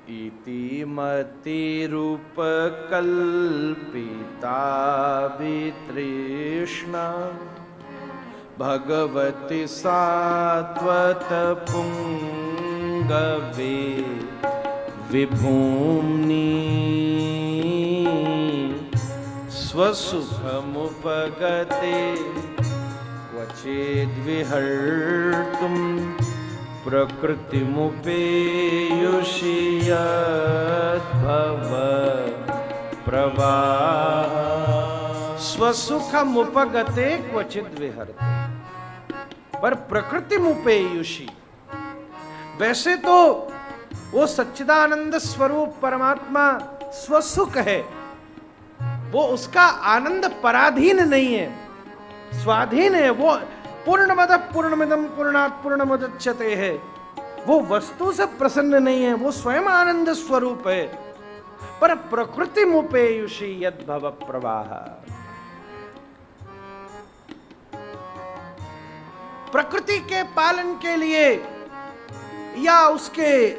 इति मति रूप कल्पिता वितृष्णा भगवति सात्वत पुंगवे विभूम्नि स्वसुखमुपगते क्वचिद्विहर्तुं प्रकृतिमुपेयुषि यद्भव प्रवाह स्वसुखमुपगते क्वचिद्विहर्तुं, पर प्रकृतिमुपेयुषि। वैसे तो वो सच्चिदानंद स्वरूप परमात्मा स्वसुख है, वो उसका आनंद पराधीन नहीं है, स्वाधीन है। वो पूर्णमदः पूर्णमिदं पूर्णात् पूर्णमुदच्यते है। वो वस्तु से प्रसन्न नहीं है, वो स्वयं आनंद स्वरूप है। पर प्रकृति मुपेयुषी यद भव प्रवाह। प्रकृति के पालन के लिए या उसके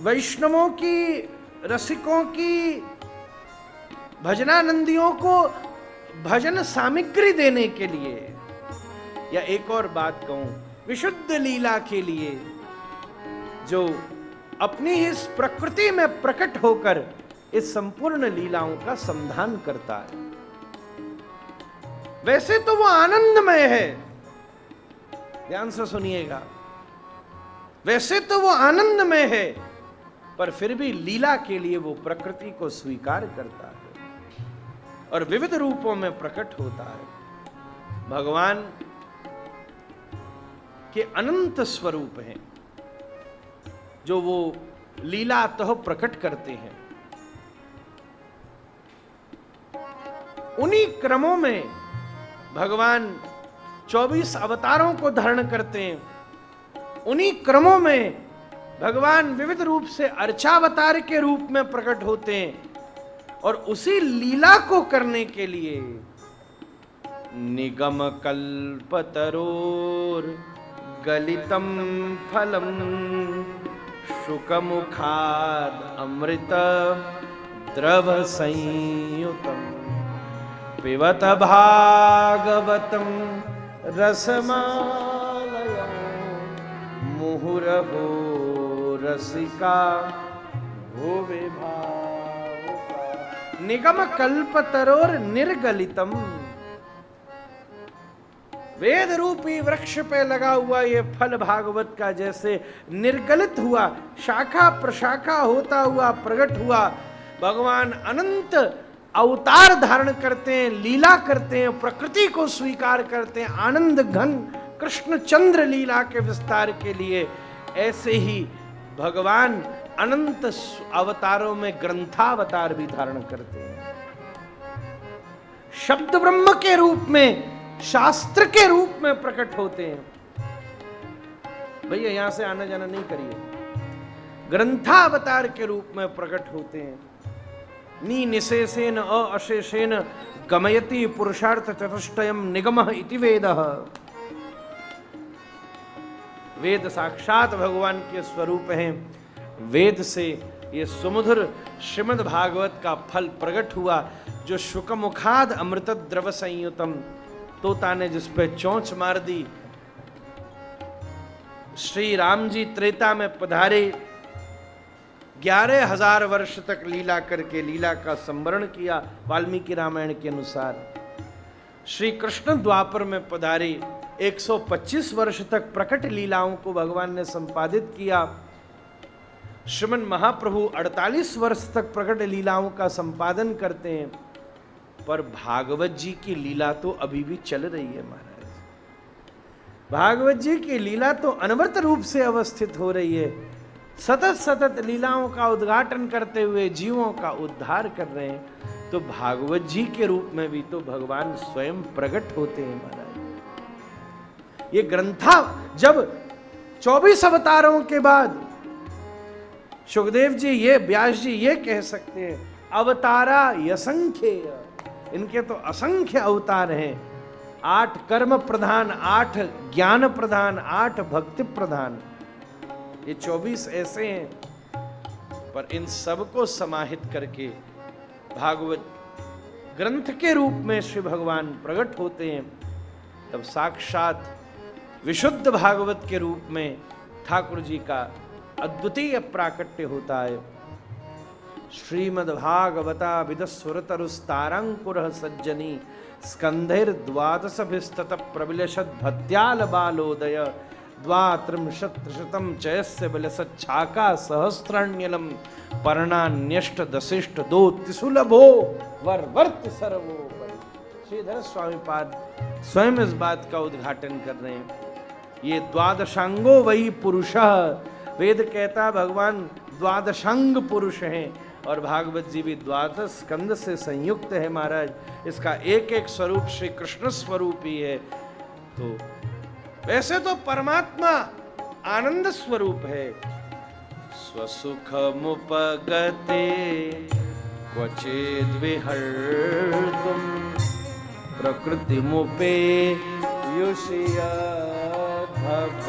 वैष्णवों की, रसिकों की, भजनानंदियों को भजन सामग्री देने के लिए, या एक और बात कहूं, विशुद्ध लीला के लिए, जो अपनी इस प्रकृति में प्रकट होकर इस संपूर्ण लीलाओं का संधान करता है। वैसे तो वो आनंदमय है, ध्यान से सुनिएगा, वैसे तो वो आनंदमय है, पर फिर भी लीला के लिए वो प्रकृति को स्वीकार करता है और विविध रूपों में प्रकट होता है। भगवान के अनंत स्वरूप हैं जो वो लीलातः प्रकट करते हैं। उन्हीं क्रमों में भगवान 24 अवतारों को धारण करते हैं। उन्हीं क्रमों में भगवान विविध रूप से अर्चावतार के रूप में प्रकट होते हैं और उसी लीला को करने के लिए निगम कल्पतरोर गलितम फलम शुकमुखाद अमृत द्रव संयुतम पिबत भागवतम रसमालयं मुहुरहो रसिका भुवि भावुका। निगम कल्पतरोर निर्गलितम, वेद रूपी वृक्ष पे लगा हुआ ये फल भागवत का जैसे निर्गलित हुआ, शाखा प्रशाखा होता हुआ प्रकट हुआ। भगवान अनंत अवतार धारण करते हैं, लीला करते हैं, प्रकृति को स्वीकार करते हैं, आनंद घन कृष्ण चंद्र लीला के विस्तार के लिए। ऐसे ही भगवान अनंत अवतारों में ग्रंथावतार भी धारण करते हैं। शब्द ब्रह्म के रूप में, शास्त्र के रूप में प्रकट होते हैं। भैया यहां से आना जाना नहीं करिए। ग्रंथावतार के रूप में प्रकट होते हैं। नी निशेषेन अशेषेन गमयति पुरुषार्थ चतुष्टयम निगमः इति वेदः। वेद साक्षात भगवान के स्वरूप हैं। वेद से ये सुमधुर श्रीमद् भागवत का फल प्रकट हुआ, जो शुकमुखाद अमृत द्रव संयुतम, तोता ने जिस पे चोंच मार दी। श्री राम जी त्रेता में पधारे, 11,000 वर्ष तक लीला करके लीला का संवरण किया वाल्मीकि रामायण के अनुसार। श्री कृष्ण द्वापर में पधारे, 125 वर्ष तक प्रकट लीलाओं को भगवान ने संपादित किया। श्रीमन महाप्रभु 48 वर्ष तक प्रकट लीलाओं का संपादन करते हैं। पर भागवत जी की लीला तो अभी भी चल रही है महाराज। भागवत जी की लीला तो अनवरत रूप से अवस्थित हो रही है। सतत सतत लीलाओं का उद्घाटन करते हुए जीवों का उद्धार कर रहे हैं। तो भागवत जी के रूप में भी तो भगवान स्वयं प्रकट होते हैं महाराज। ये ग्रंथा जब 24 अवतारों के बाद सुखदेव जी, ये व्यास जी ये कह सकते हैं, अवतारा असंख्य, इनके तो असंख्य अवतार हैं। 8 कर्म प्रधान, 8 ज्ञान प्रधान, 8 भक्ति प्रधान, ये 24 ऐसे हैं। पर इन सबको समाहित करके भागवत ग्रंथ के रूप में श्री भगवान प्रकट होते हैं। तब साक्षात विशुद्ध भागवत के रूप में ठाकुर जी का अद्वितीय प्राकट्य होता है। श्रीमद्भागवता विदस्वरतरुस्तारंकुर सज्जनी स्कंधेर द्वादशभिस्तत प्रबिलशद भत्याल बालोदय द्वात्रिंशत्शतम चयस्य बिलसच्छाका सहस्राण्यलम पर्णान्यष्ट दशिष्ट दो तिसुलभो वरवर्त सर्वो। श्रीधर स्वामी पाद स्वयं इस बात का उद्घाटन कर रहे हैं। ये द्वादशांगो वही पुरुषः, वेद कहता भगवान द्वादशांग पुरुष हैं और भागवत जी भी द्वादश स्कंद से संयुक्त है महाराज। इसका एक एक स्वरूप श्री कृष्ण स्वरूप ही है। तो वैसे तो परमात्मा आनंद स्वरूप है, स्वसुखमुपगते क्वचिद्विहर्तुं प्रकृतिमुपेयुषियाधव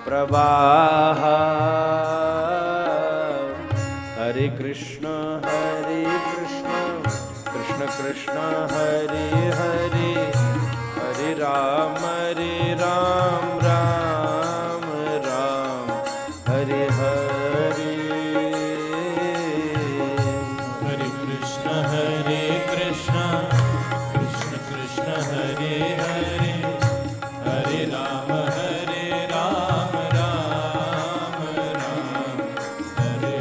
प्रवाह। हरे कृष्ण कृष्ण कृष्ण हरे हरे, हरे राम राम राम हरे हरे। हरे कृष्ण कृष्ण कृष्ण हरे हरे, हरे राम राम हरे हरे।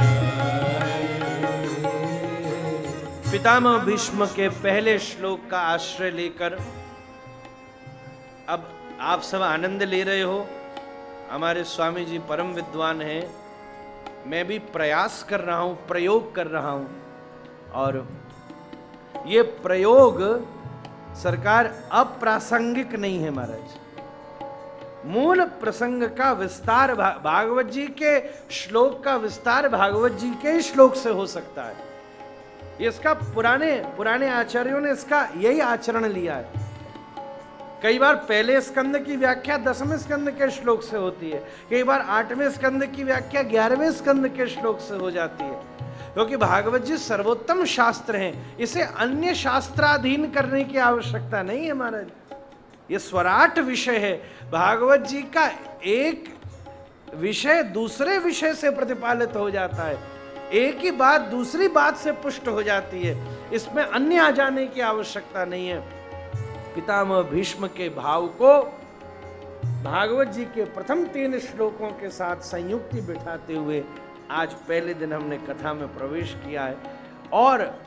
पितामह भीष्म के पहले श्लोक का आश्रय लेकर अब आप सब आनंद ले रहे हो। हमारे स्वामी जी परम विद्वान हैं, मैं भी प्रयास कर रहा हूं, प्रयोग कर रहा हूं, और ये प्रयोग सरकार अप्रासंगिक नहीं है महाराज। मूल प्रसंग का विस्तार भागवत जी के श्लोक का विस्तार भागवत जी के श्लोक से हो सकता है। इसका पुराने आचार्यों ने इसका यही आचरण लिया है। कई बार पहले स्कंद की व्याख्या 10वें स्कंद के श्लोक से होती है, कई बार 8वें स्कंद की व्याख्या 11वें स्कंद के श्लोक से हो जाती है, क्योंकि भागवत जी सर्वोत्तम शास्त्र हैं। इसे अन्य शास्त्राधीन करने की आवश्यकता नहीं है महाराज। ये स्वराट विषय है। भागवत जी का एक विषय दूसरे विषय से प्रतिपादित हो जाता है, एक ही बात दूसरी बात से पुष्ट हो जाती है, इसमें अन्य आ जाने की आवश्यकता नहीं है। पितामह भीष्म के भाव को भागवत जी के प्रथम 3 श्लोकों के साथ संयुक्ति बिठाते हुए आज पहले दिन हमने कथा में प्रवेश किया है, और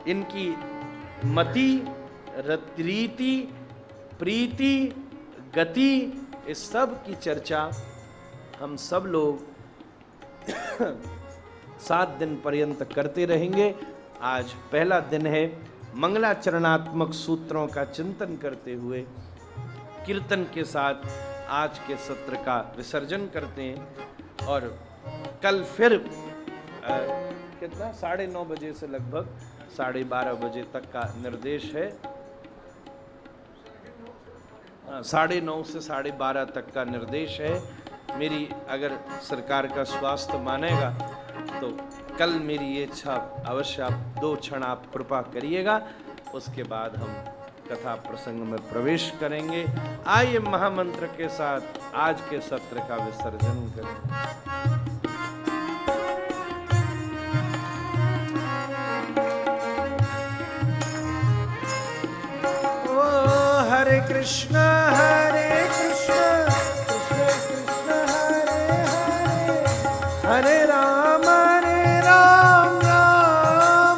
इनकी मति, रीति, प्रीति, गति, इस सब की चर्चा हम सब लोग 7 दिन पर्यंत करते रहेंगे। आज पहला दिन है। मंगलाचरणात्मक सूत्रों का चिंतन करते हुए कीर्तन के साथ आज के सत्र का विसर्जन करते हैं, और कल फिर कितना 9:30 बजे से लगभग 12:30 बजे तक का निर्देश है। 9:30 से 12:30 तक का निर्देश है। मेरी अगर सरकार का स्वास्थ्य मानेगा तो कल मेरी ये इच्छा अवश्य आप 2 क्षण आप कृपा करिएगा, उसके बाद हम कथा प्रसंग में प्रवेश करेंगे। आइए महामंत्र के साथ आज के सत्र का विसर्जन करें। ओ हरे कृष्ण कृष्ण कृष्ण हरे हरे, हरे राम राम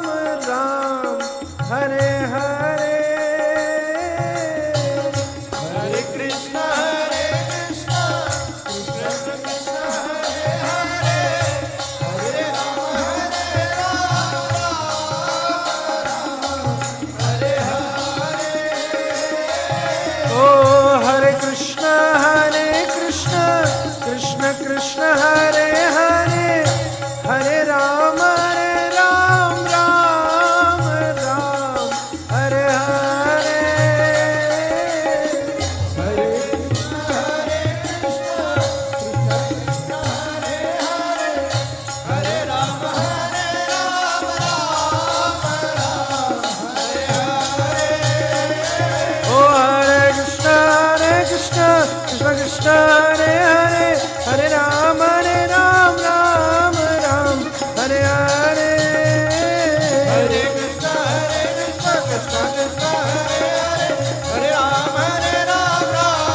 हरे हरे। हरे कृष्ण कृष्ण कृष्ण हरे हरे, हरे राम हरे हरे। ओ हरे कृष्ण कृष्ण कृष्ण हरे हरे, हरे राम राम हरे हरे। हरे कृष्ण कृष्ण कृष्ण हरे हरे, हरे राम हरे हरे। ओ हरे कृष्ण कृष्ण कृष्ण हरे हरे, हरे राम हरे हरे। हरे कृष्ण कृष्ण कृष्ण हरे हरे, हरे राम हरे हरे।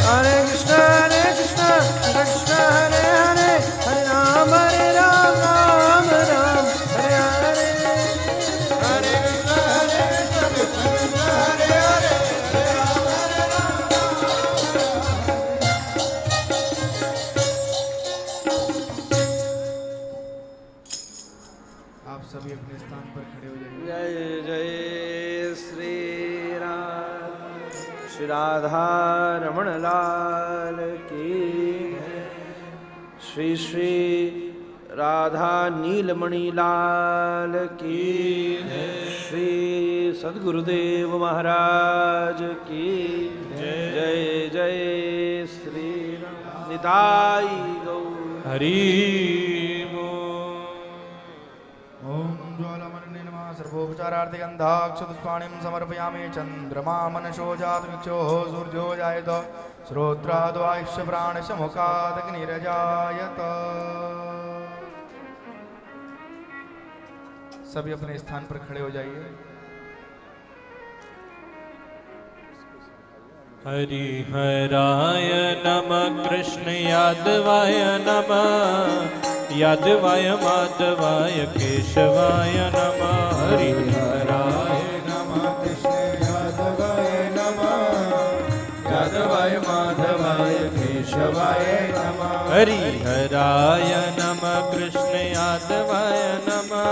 हरे कृष्ण कृष्ण कृष्ण हरे हरे, हरे राम हरे हरे। हरे कृष्ण कृष्ण कृष्ण हरे हरे, हरे राम आप सभी अपने स्थान पर खड़े हो जाइए। जय जय श्री राम, श्री राधा रमण लाल की श्री श्री राधा नीलमणि लाल की श्री सद्गुरुदेव महाराज की जय जय श्री राम। निताई गौर हरि ओम ज्वालामणि नमः सर्वोपचारार्थे गन्धाक्षपुष्पाणिं समर्पयामि। चन्द्रमा मनसो जातमिक्षोः सूर्यो जायत श्रोत्राद्वायुश्च प्राणश्च मुखादग्निरजायत। सभी अपने स्थान पर खड़े हो जाइए। हरिहराय नमः कृष्ण यादवाय नमः यादवाय माधवाय केशवाय नमः। हरिहराय नमः कृष्ण यादवाय नमः यादवाय माधवाय केशवाय नमः। हरिहराय नमः कृष्ण यादवाय नमः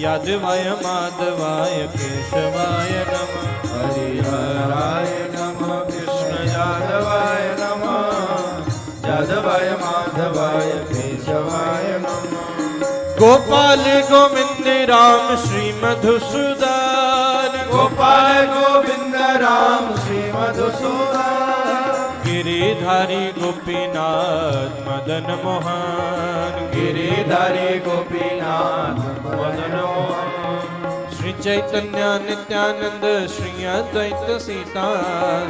यादवाय माधवाय केशवाय नमः। हरिहराय नमः कृष्ण यादवाय नमः यादवाय माधवाय केशवाय नमः। गोपाल गोविंद राम श्री मधुसूदन गोपाल गोविंद राम श्री मधुसूदन। गिरिधारी गोपीनाथ मदन मोहन गिरिधारी गोपीनाथ मदन मोहन। श्री चैतन्य नित्यानंद श्री अद्वैत सीता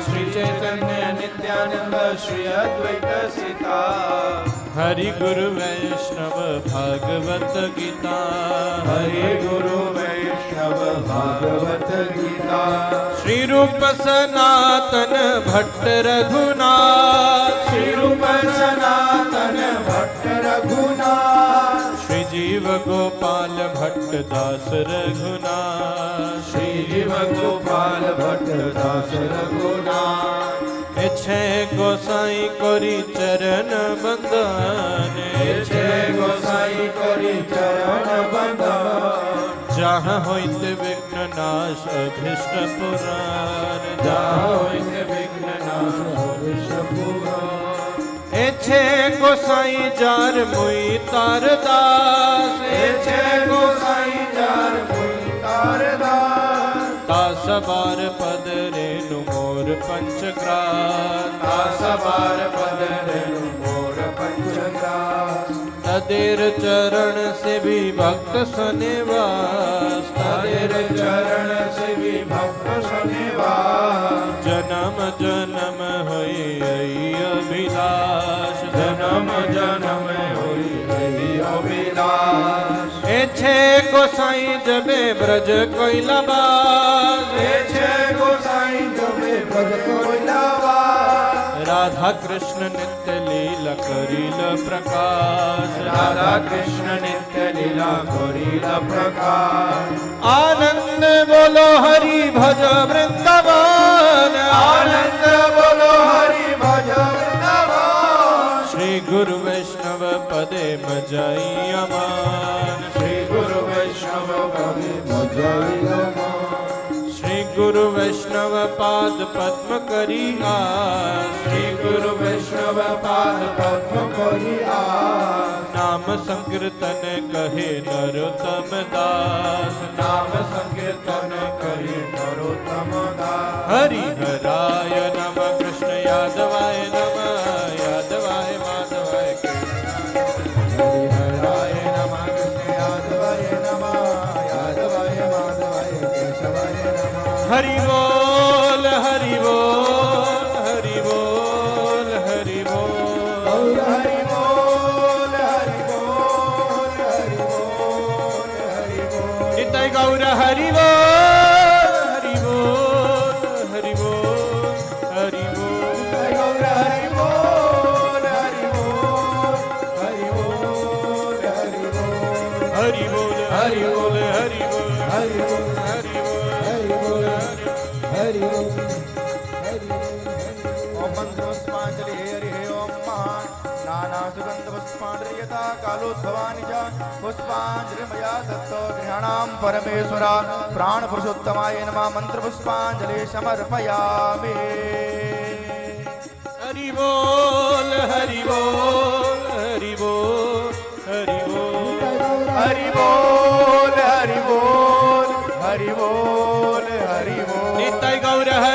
श्री चैतन्य नित्यानंद श्री अद्वैत सीता। हरि गुरु वैष्णव भागवत गीता हरि गुरु वैष्णव भागवत गीता। श्री रूप सनातन भट्ट रघुनाथ श्री रूप सनातन भट्ट रघुनाथ। श्री जीव गोपाल भट्ट दास रघुनाथ श्री जीव गोपाल भट्ट दास रघुनाथ। छे गोसाई कोरी चरण बंदन छे गोसाई कोरी चरण बंदन। जहाँ होइत विघ्न नाश अभिष्ट पुराण जहाँ होइत विघ्न नाश अभिष्ट पुराण। छे गोसाई जार मुई तार दास छे गोसाई जार मुई तार दास। तास बार पद रेणु मोर पंचग्रास तास बार पद रेणु मोर पंचग्रास। तदेर चरण से भी भक्त सनेवास तदेर चरण से भी भक्त सनेवास। जन्म जन्म होई अभिलाष जन्म जन्म होई अभिलाष। छे गोसाई जबे ब्रज कोइलाबास छे गोसाई जबे ब्रज कोइलाबास। राधा कृष्ण नित्य लीला करील प्रकाश राधा कृष्ण नित्य लीला करील प्रकाश। आनंद बोलो हरि भज वृंदावन आनंद बोलो हरि भज वृंदावन। श्री गुरु वैष्णव पदे मजाई अमान श्री गुरु वैष्णव कवि मजाई अमान। श्री गुरु वैष्णव पाद पद्म करी आस श्री गुरु वैष्णव पाद पद्म करी आस। नाम संकीर्तन कहे नरोत्तम दास नाम संकीर्तन करी नरोत्तम दास। हरिहराय नमः कृष्ण यादवाय नमः यादवाय माधवाय हरिहराय नमः कृष्ण यादवाय नमः यादवाय माधवाय केशवाय नमः। हरि बोल हरि बोल हरि बोल हरि बोल और हरि बोल हरि बोल हरि बोल हरि बोल। निताई गौर हरि बोल हरि बोल हरि बोल हरि बोल गौर हरि बोल हरि बोल हरि बोल हरि बोल। हरि बोल हरि बोल हरि बोल हरि बोल हरि बोल हरि बोल हरि बोल हरि बोल। ओम मंत्र पुष्पांजलि हरि ओम महान नाना सुगंध पुष्पांजलि यथा कालोद्भवानि च पुष्पांजलि मया दत्तो गृहाणां परमेश्वरा प्राण पुरुषोत्तमाय नमः। मंत्र पुष्पांजलि समर्पयामि। हरि बोल हरि बोल हरि हरि बोल हरि बोल हरि बोल हरि बोल नित्य गौर हरि